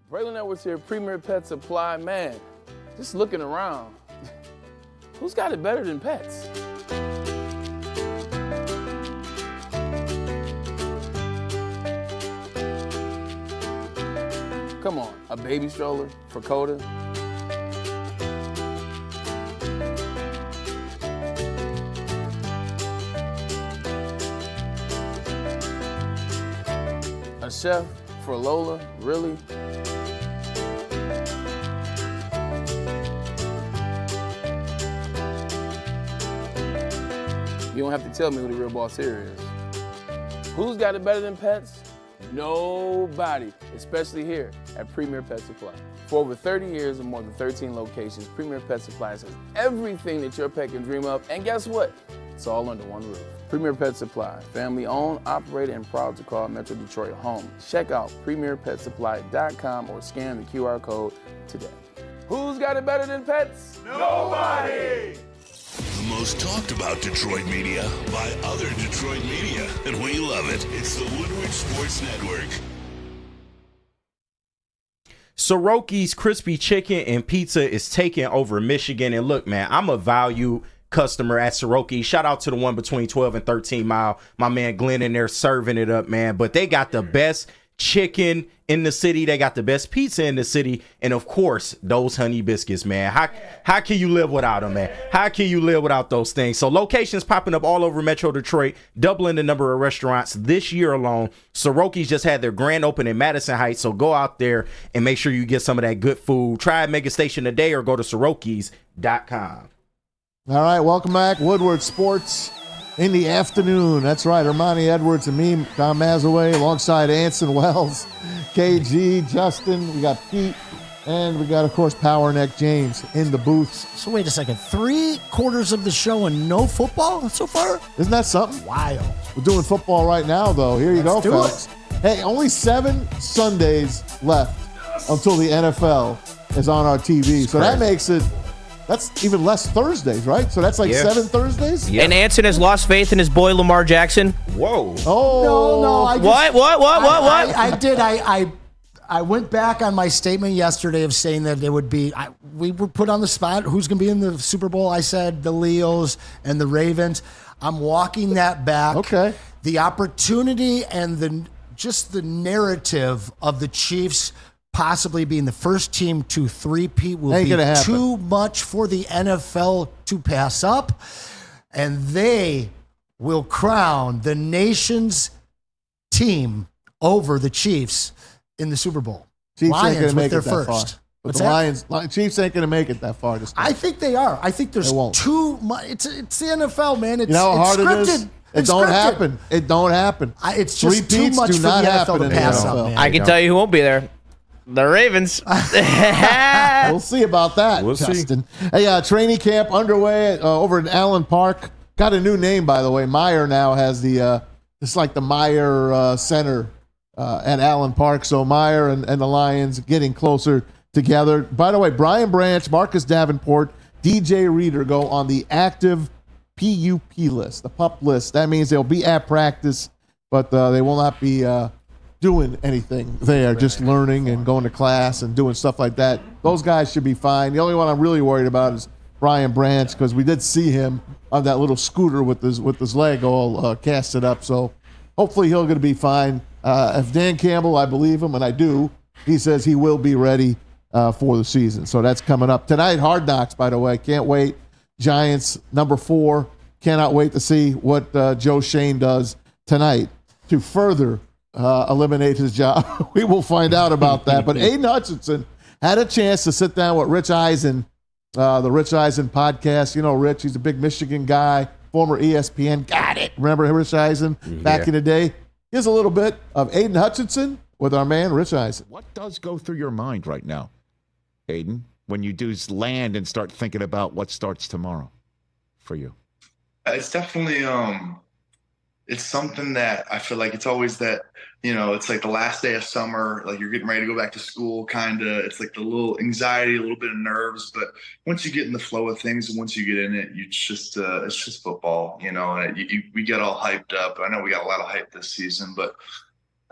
Braylon Edwards here, Premier Pet Supply. Man, just looking around, who's got it better than pets? Come on, a baby stroller for Coda? A chef for Lola? Really? You don't have to tell me who the real boss here is. Who's got it better than pets? Nobody, especially here at Premier Pet Supply. For over 30 years and more than 13 locations, Premier Pet Supply has everything that your pet can dream of, and guess what? It's all under one roof. Premier Pet Supply, family owned, operated, and proud to call Metro Detroit home. Check out premierpetsupply.com or scan the QR code today. Who's got it better than pets? Nobody! The most talked about Detroit media by other Detroit media, and we love it. It's the Woodward Sports Network. Soroki's Crispy Chicken and Pizza is taking over Michigan. And look, man, I'm a value customer at Soroki. Shout out to the one between 12 and 13 Mile. My man Glenn in there serving it up, man. But they got the best chicken in the city. They got the best pizza in the city. And of course, those honey biscuits, man. How can you live without them, man? How can you live without those things? So locations popping up all over Metro Detroit, doubling the number of restaurants this year alone. Soroki's just had their grand opening in Madison Heights. So go out there and make sure you get some of that good food. Try Mega Station today or go to Sorokis.com. All right, welcome back. Woodward Sports in the afternoon. That's right, Ermanni Edwards and me, Tom Mazaway, alongside Anson Wells, KG, Justin. We got Pete, and we got, of course, Power Neck James in the booths. So wait a second, 3/4 of the show and no football so far? Isn't that something? Wild. We're doing football right now, though. Here you Let's go, do folks. Hey, only 7 Sundays left until the NFL is on our TV. So that makes it, that's even less Thursdays, right? So that's like 7 Thursdays? Yeah. And Anson has lost faith in his boy Lamar Jackson. Whoa. Oh. No. I just, What? I did. I went back on my statement yesterday of saying that it would be, we were put on the spot. Who's going to be in the Super Bowl? I said the Leos and the Ravens. I'm walking that back. Okay. The opportunity and the narrative of the Chiefs possibly being the first team to three-peat will be too much for the NFL to pass up, and they will crown the nation's team over the Chiefs in the Super Bowl. Chiefs Lions ain't going to make with it their that first. far. But What's the Chiefs ain't going to make it that far this time. I think they are. I think there's too much. It's the NFL, man. It's, you know how hard scripted. it is? It don't happen. It don't happen. It's just too much for the NFL to pass up, man. I can tell you who won't be there. The Ravens. We'll see about that, Justin. Hey, training camp underway over at Allen Park. Got a new name, by the way. Meyer now has the, it's like the Meyer Center at Allen Park. So Meyer and the Lions getting closer together. By the way, Brian Branch, Marcus Davenport, DJ Reader go on the active PUP list, the PUP list. That means they'll be at practice, but they will not be doing anything. They are just learning and going to class and doing stuff like that. Those guys should be fine. The only one I'm really worried about is Brian Branch, because we did see him on that little scooter with his leg all casted up. So hopefully he'll going to be fine. If Dan Campbell, I believe him, and I do, he says he will be ready for the season. So that's coming up tonight. Hard Knocks, by the way. Can't wait. Giants number 4. Cannot wait to see what Joe Shane does tonight to further eliminate his job. We will find out about that. But Aiden Hutchinson had a chance to sit down with Rich Eisen the Rich Eisen podcast. You know Rich, he's a big Michigan guy, former ESPN. Got it. Remember Rich Eisen back in the day? Here's a little bit of Aiden Hutchinson with our man Rich Eisen. What does go through your mind right now, Aiden, when you do land and start thinking about what starts tomorrow for you? It's definitely it's something that I feel like it's always that, it's like the last day of summer, like you're getting ready to go back to school, kind of. It's like the little anxiety, a little bit of nerves, but once you get in the flow of things and once you get in it, it's just football, and we get all hyped up. I know we got a lot of hype this season, but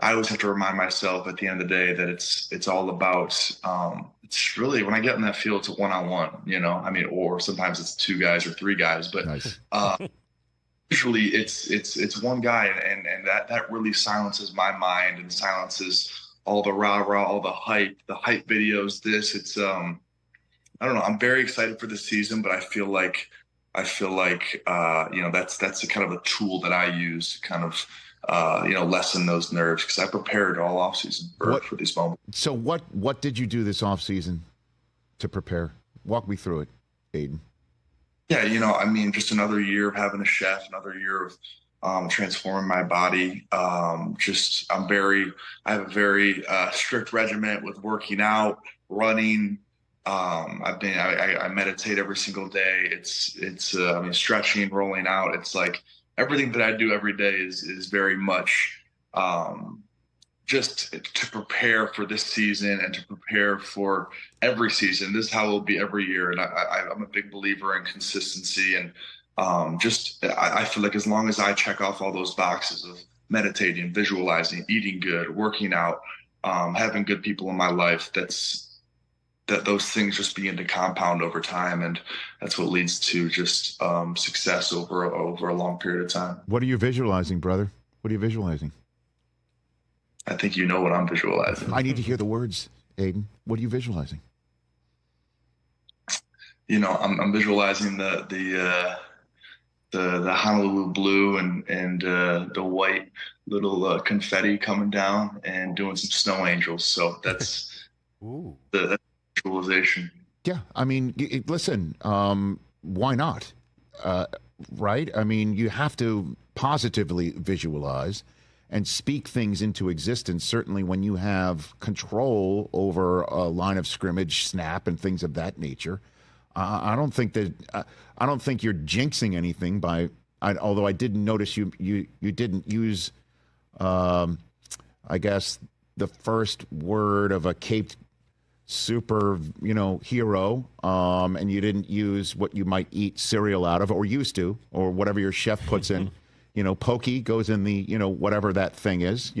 I always have to remind myself at the end of the day that it's all about, it's really, when I get in that field, it's a one-on-one, or sometimes it's 2 guys or 3 guys, but usually it's one guy, and that really silences my mind and silences all the rah-rah, all the hype videos. I don't know. I'm very excited for this season, but I feel like that's the kind of a tool that I use to kind of lessen those nerves, because I prepared all offseason for these moments. So what did you do this offseason to prepare? Walk me through it, Aiden. Yeah, just another year of having a chef, another year of transforming my body. I have a very strict regimen with working out, running. I meditate every single day. It's stretching, rolling out. It's like everything that I do every day is very much just to prepare for this season and to prepare for every season. This is how it will be every year. And I'm a big believer in consistency. And I feel like as long as I check off all those boxes of meditating, visualizing, eating good, working out, having good people in my life, that those things just begin to compound over time. And that's what leads to just success over a long period of time. What are you visualizing, brother? What are you visualizing? I think you know what I'm visualizing. I need to hear the words, Aiden. What are you visualizing? I'm visualizing the Honolulu blue and the white little confetti coming down and doing some snow angels. So that's the visualization. Yeah, listen, why not? Right? You have to positively visualize and speak things into existence, certainly when you have control over a line of scrimmage, snap, and things of that nature. I don't think you're jinxing anything although I didn't notice you didn't use, I guess, the first word of a caped super, hero, and you didn't use what you might eat cereal out of, or used to, or whatever your chef puts in. Pokey goes in the, whatever that thing is,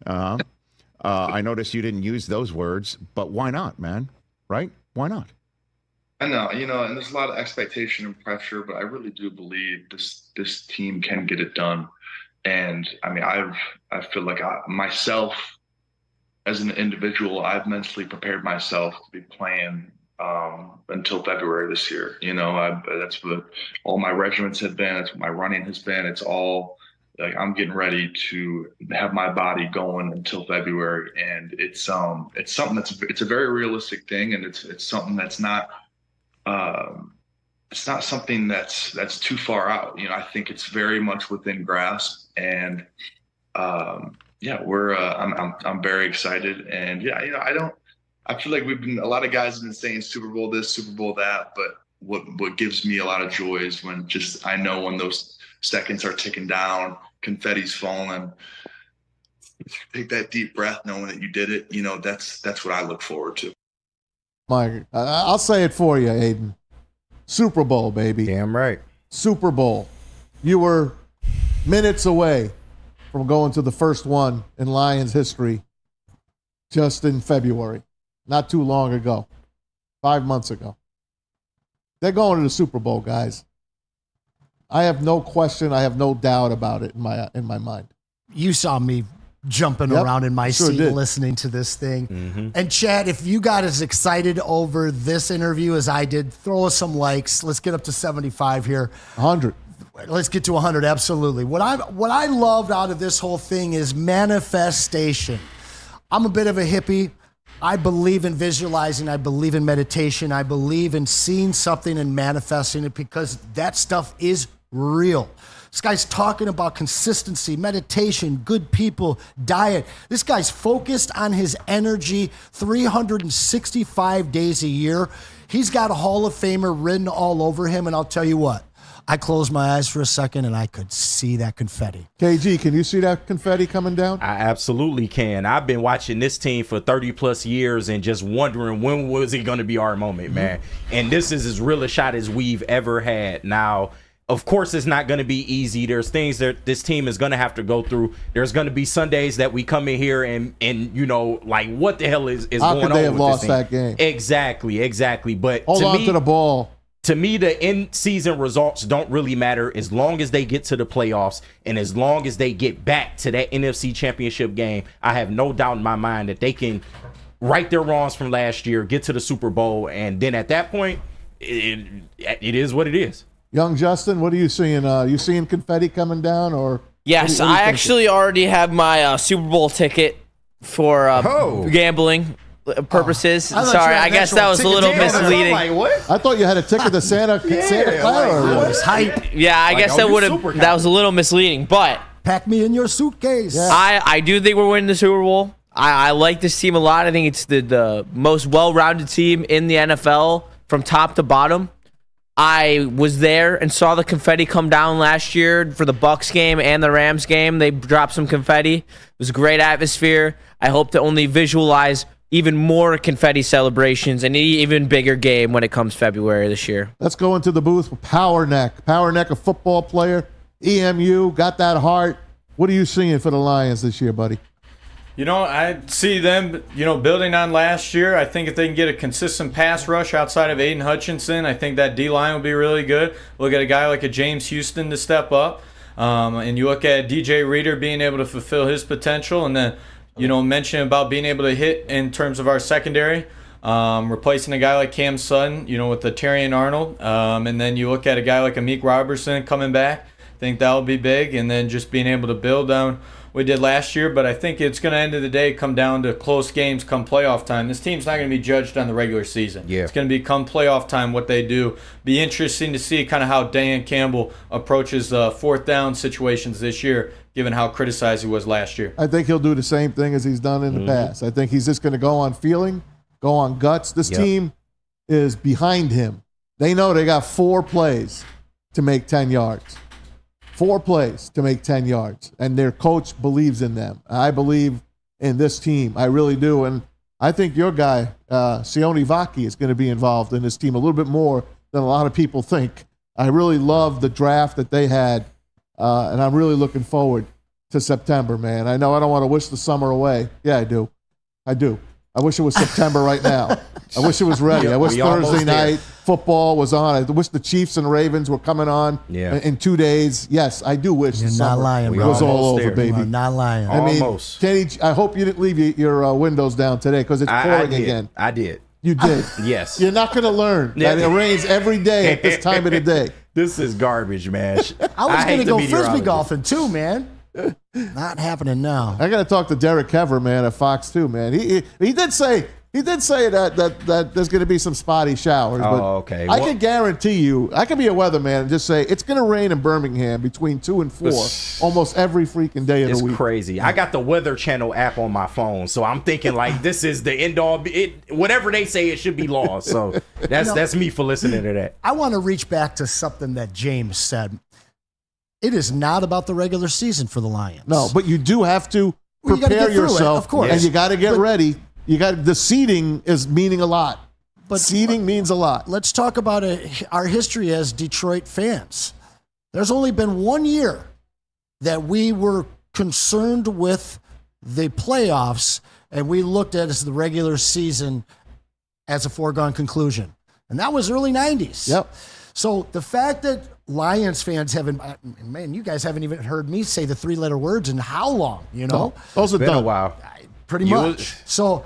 I noticed you didn't use those words, but why not, man? Right? Why not? I know, and there's a lot of expectation and pressure, but I really do believe this team can get it done. And I feel like myself as an individual, I've mentally prepared myself to be playing until February this year. That's what all my regiments have been. That's what my running has been. It's all like I'm getting ready to have my body going until February, and it's something it's a very realistic thing, and it's something that's not it's not something that's too far out. I think it's very much within grasp, and I'm very excited, and I feel like a lot of guys have been saying Super Bowl this, Super Bowl that, but what gives me a lot of joy is when I know when those seconds are ticking down, confetti's falling, take that deep breath knowing that you did it. That's what I look forward to. Mike, I'll say it for you, Aiden. Super Bowl, baby. Damn right. Super Bowl. You were minutes away from going to the first one in Lions history just in February. Not too long ago. 5 months ago. They're going to the Super Bowl, guys. I have no question. I have no doubt about it in my mind. You saw me jumping around in my seat listening to this thing. Mm-hmm. And Chad, if you got as excited over this interview as I did, throw us some likes. Let's get up to 75 here. 100. Let's get to 100, absolutely. What I loved out of this whole thing is manifestation. I'm a bit of a hippie. I believe in visualizing. I believe in meditation. I believe in seeing something and manifesting it because that stuff is real. This guy's talking about consistency, meditation, good people, diet. This guy's focused on his energy 365 days a year. He's got a Hall of Famer written all over him, and I'll tell you what. I closed my eyes for a second, and I could see that confetti. KG, can you see that confetti coming down? I absolutely can. I've been watching this team for 30-plus years and just wondering when was it going to be our moment, man. And this is as real a shot as we've ever had. Now, of course, it's not going to be easy. There's things that this team is going to have to go through. There's going to be Sundays that we come in here and you know, like, what the hell is How going on could they have with lost this team? that game? Exactly. But Hold on to the ball. To me, the in-season results don't really matter as long as they get to the playoffs and as long as they get back to that NFC Championship game. I have no doubt in my mind that they can right their wrongs from last year, get to the Super Bowl, and then at that point, it is what it is. Young Justin, what are you seeing? You seeing confetti coming down? Or yes, I actually already have my Super Bowl ticket for gambling purposes. Sorry, I guess that was a little misleading. I thought you had a ticket to Santa Clara. Hype. Yeah, I guess that was a little misleading, but pack me in your suitcase. Yeah. I do think we're winning the Super Bowl. I like this team a lot. I think it's the most well-rounded team in the NFL from top to bottom. I was there and saw the confetti come down last year for the Bucs game and the Rams game. They dropped some confetti. It was a great atmosphere. I hope to only visualize even more confetti celebrations and an even bigger game when it comes February this year. Let's go into the booth with Power Neck, a football player, EMU, got that heart. What are you seeing for the Lions this year, buddy? You know, I see them, building on last year. I think if they can get a consistent pass rush outside of Aiden Hutchinson, I think that D-line will be really good. Look at a guy like a James Houston to step up. And you look at DJ Reader being able to fulfill his potential. And then, mention about being able to hit in terms of our secondary. Replacing a guy like Cam Sutton, with the Terrion Arnold. And then you look at a guy like Amik Robertson coming back. I think that'll be big. And then just being able to build on we did last year, but I think it's going to end of the day come down to close games come playoff time. This team's not going to be judged on the regular season. Yeah. It's going to be come playoff time what they do. Be interesting to see kind of how Dan Campbell approaches fourth down situations this year, given how criticized he was last year. I think he'll do the same thing as he's done in the past. I think he's just going to go on feeling, go on guts. This team is behind him. They know they got 4 plays to make 10 yards. 4 plays to make 10 yards, and their coach believes in them. I believe in this team. I really do, and I think your guy, Sione Vaki, is going to be involved in this team a little bit more than a lot of people think. I really love the draft that they had, and I'm really looking forward to September, man. I know I don't want to wish the summer away. Yeah, I do. I wish it was September right now. I wish it was ready. I wish Thursday night football was on. I wish the Chiefs and Ravens were coming on in 2 days. Yes, I do wish the summer was all over, baby. You're not lying. I mean, Kenny, I hope you didn't leave your windows down today because it's pouring again. I did. You did? Yes. You're not going to learn that it rains every day at this time of the day. This is garbage, man. I was going to go Frisbee golfing too, man. Not happening now. I got to talk to Derek Kever, man, at Fox too, man. He did say that there's going to be some spotty showers. But okay. I can guarantee you, I can be a weatherman and just say it's going to rain in Birmingham between 2 and 4 almost every freaking day of the week. It's crazy. I got the Weather Channel app on my phone, so I'm thinking like this is the end all. Whatever they say, it should be law. So that's me for listening to that. I want to reach back to something that James said. It is not about the regular season for the Lions. No, but you do have to prepare yourself, of course, and you got to get ready. The seeding is meaning a lot. But seeding means a lot. Let's talk about our history as Detroit fans. There's only been 1 year that we were concerned with the playoffs, and we looked at it as the regular season as a foregone conclusion, and that was early 90s. Yep. So the fact that Lions fans haven't, man, you guys haven't even heard me say the 3-letter words in how long, No, those are been done. a while. Pretty much. So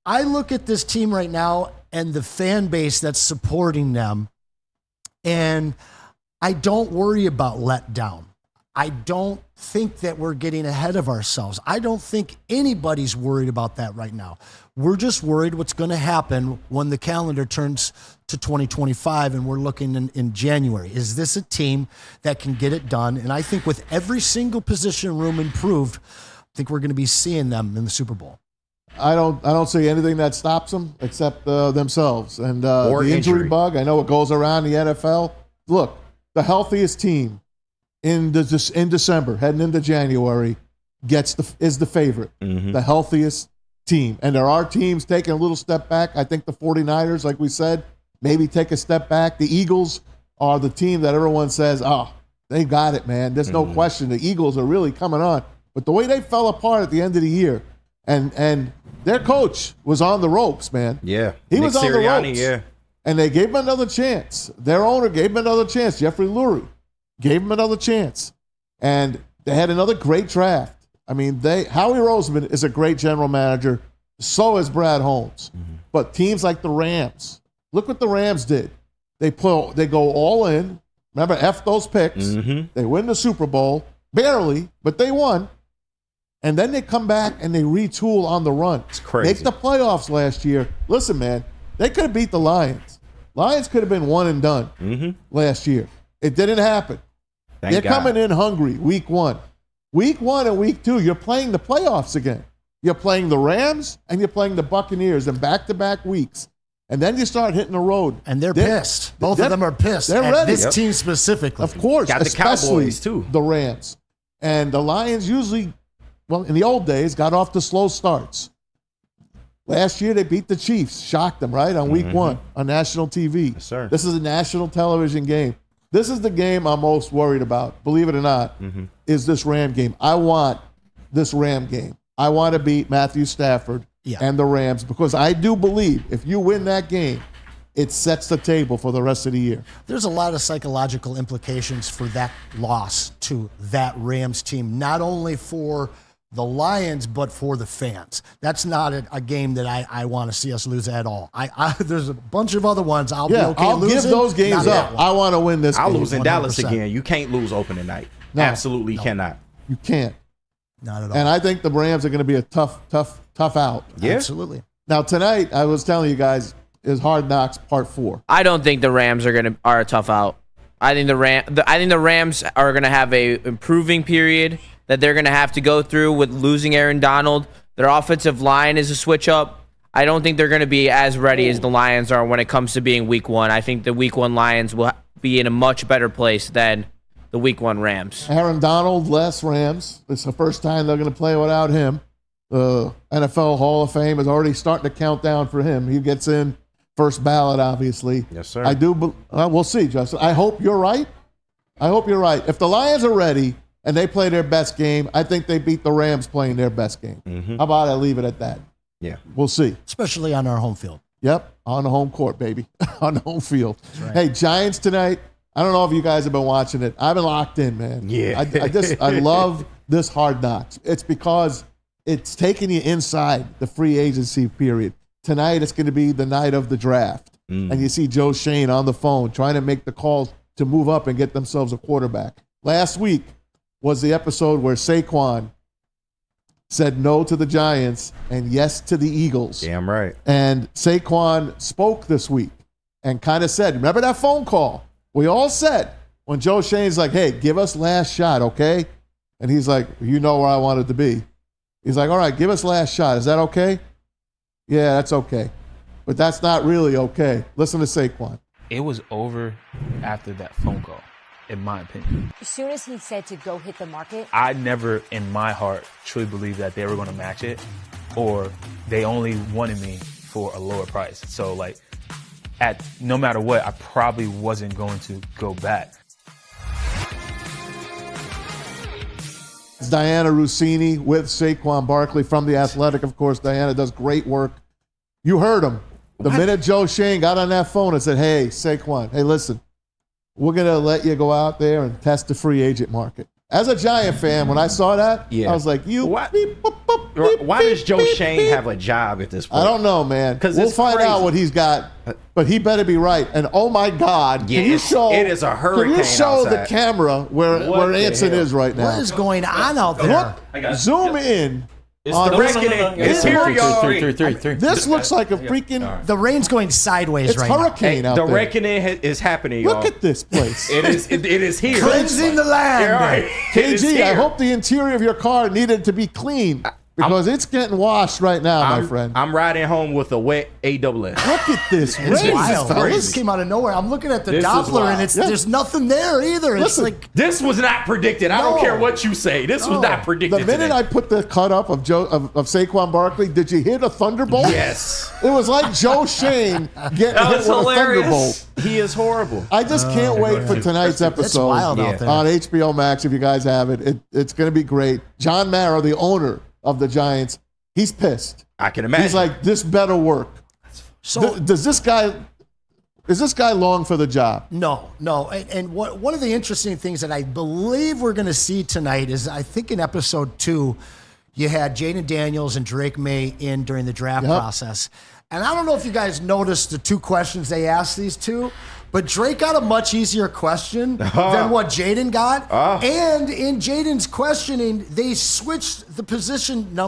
I look at this team right now and the fan base that's supporting them, and I don't worry about letdown. I don't think that we're getting ahead of ourselves. I don't think anybody's worried about that right now. We're just worried what's going to happen when the calendar turns to 2025 and we're looking in January. Is this a team that can get it done? And I think with every single position room improved, I think we're going to be seeing them in the Super Bowl. I don't see anything that stops them except themselves and the injury bug. I know it goes around the NFL. Look, the healthiest team in December, heading into January, is the favorite. The healthiest team. And there are teams taking a little step back. I think the 49ers, like we said, maybe take a step back. The Eagles are the team that everyone says, oh, they got it, man. There's no question. The Eagles are really coming on. But the way they fell apart at the end of the year, and their coach was on the ropes, man. Yeah. He was on the ropes. Yeah. And they gave him another chance. Their owner gave him another chance. Jeffrey Lurie gave him another chance. And they had another great draft. I mean, Howie Roseman is a great general manager. So is Brad Holmes. But teams like the Rams, look what the Rams did. They go all in. Remember, F those picks. They win the Super Bowl. Barely, but they won. And then they come back and they retool on the run. It's crazy. Make the playoffs last year. Listen, man, they could have beat the Lions. Lions could have been one and done last year. It didn't happen. They're coming in hungry week one. Week 1 and week 2, you're playing the playoffs again. You're playing the Rams and you're playing the Buccaneers in back-to-back weeks. And then you start hitting the road. And they're pissed. Both of them are pissed. They're at ready. This team specifically. Of course. Got the especially Cowboys, too. The Rams. And the Lions usually, well, in the old days, got off to slow starts. Last year, they beat the Chiefs. Shocked them, right, on week 1 on national TV. Yes, sir. This is a national television game. This is the game I'm most worried about, believe it or not, is this Ram game. I want this Ram game. I want to beat Matthew Stafford and the Rams because I do believe if you win that game, it sets the table for the rest of the year. There's a lot of psychological implications for that loss to that Rams team, not only for the Lions, but for the fans. That's not a game that I want to see us lose at all. There's a bunch of other ones I'll be okay I'll losing. give those games up. I want to win this I'll game. lose in 100%. Dallas again. You can't lose opening night. No. Absolutely cannot. You can't. Not at all. And I think the Rams are going to be a tough out. Yeah. Absolutely. Now, tonight, I was telling you guys, is Hard Knocks Part 4. I don't think the Rams are a tough out. I think the Rams are going to have a improving period that they're going to have to go through with losing Aaron Donald. Their offensive line is a switch up. I don't think they're going to be as ready as the Lions are when it comes to being week 1. I think the week 1 Lions will be in a much better place than the week 1 Rams. Aaron Donald, less Rams. It's the first time they're going to play without him. The NFL Hall of Fame is already starting to count down for him. He gets in first ballot, obviously. Yes, sir. We'll see, Justin. I hope you're right. If the Lions are ready and they play their best game, I think they beat the Rams playing their best game. How about I leave it at that? Yeah. We'll see. Especially on our home field. Yep, on the home court, baby. On the home field. Right. Hey, Giants tonight. I don't know if you guys have been watching it. I've been locked in, man. Yeah. I love this Hard Knocks. It's because it's taking you inside the free agency period. Tonight, it's going to be the night of the draft. And you see Joe Shane on the phone trying to make the calls to move up and get themselves a quarterback. Last week was the episode where Saquon said no to the Giants and yes to the Eagles. Damn right. And Saquon spoke this week and kind of said, remember that phone call? We all said when Joe Shane's like, hey, give us last shot, okay? And he's like, you know where I wanted to be. He's like, all right, give us last shot. Is that okay? Yeah, that's okay. But that's not really okay. Listen to Saquon. It was over after that phone call, in my opinion. As soon as he said to go hit the market, I never, in my heart, truly believed that they were going to match it, or they only wanted me for a lower price. So, like, no matter what, I probably wasn't going to go back. It's Diana Rossini with Saquon Barkley from The Athletic. Of course, Diana does great work. You heard him. The minute Joe Shane got on that phone and said, hey, Saquon, hey, listen, we're going to let you go out there and test the free agent market. As a Giant fan, when I saw that, Yeah. I was like, Why does Joe Shane have a job at this point? I don't know, man. Because we'll find out what he's got, but he better be right. And oh my God, Yeah, can you show? it is a hurricane Can you show the outside. camera where Anson is right now? What is going on out there? Look, zoom in. It's on the this. reckoning. It's here, y'all. This looks like a freaking. The rain's going sideways It's right hurricane now. out The there. reckoning is happening, y'all. Look at this place. It is here. Cleansing the land. Yeah, all right. It is KG, I here. hope the interior of your car needed to be clean because it's getting washed right now, my friend. I'm riding home with a wet AWS. Look at this. It's rain, wild. fellas. This came out of nowhere. I'm looking at the This is Doppler wild. and there's nothing there either. It's Listen, like This was not predicted. I don't No. care what you say. This was not predicted. The minute today. I put the cut up of Saquon Barkley, did you hear the thunderbolt? Yes. It was like Joe Shane getting That hit was with hilarious. a thunderbolt. He is horrible. I just can't wait for tonight's episode wild out there. on HBO Max. If you guys have it, it's going to be great. John Mara, the owner of the Giants, he's pissed. I can imagine. He's like, this better work. so. Is this guy long for the job? No. And one of the interesting things that I believe we're going to see tonight is I think in episode 2, you had Jaden Daniels and Drake May in during the draft process. And I don't know if you guys noticed the 2 questions they asked these two, but Drake got a much easier question than what Jaden got. And in Jaden's questioning, they switched the position number.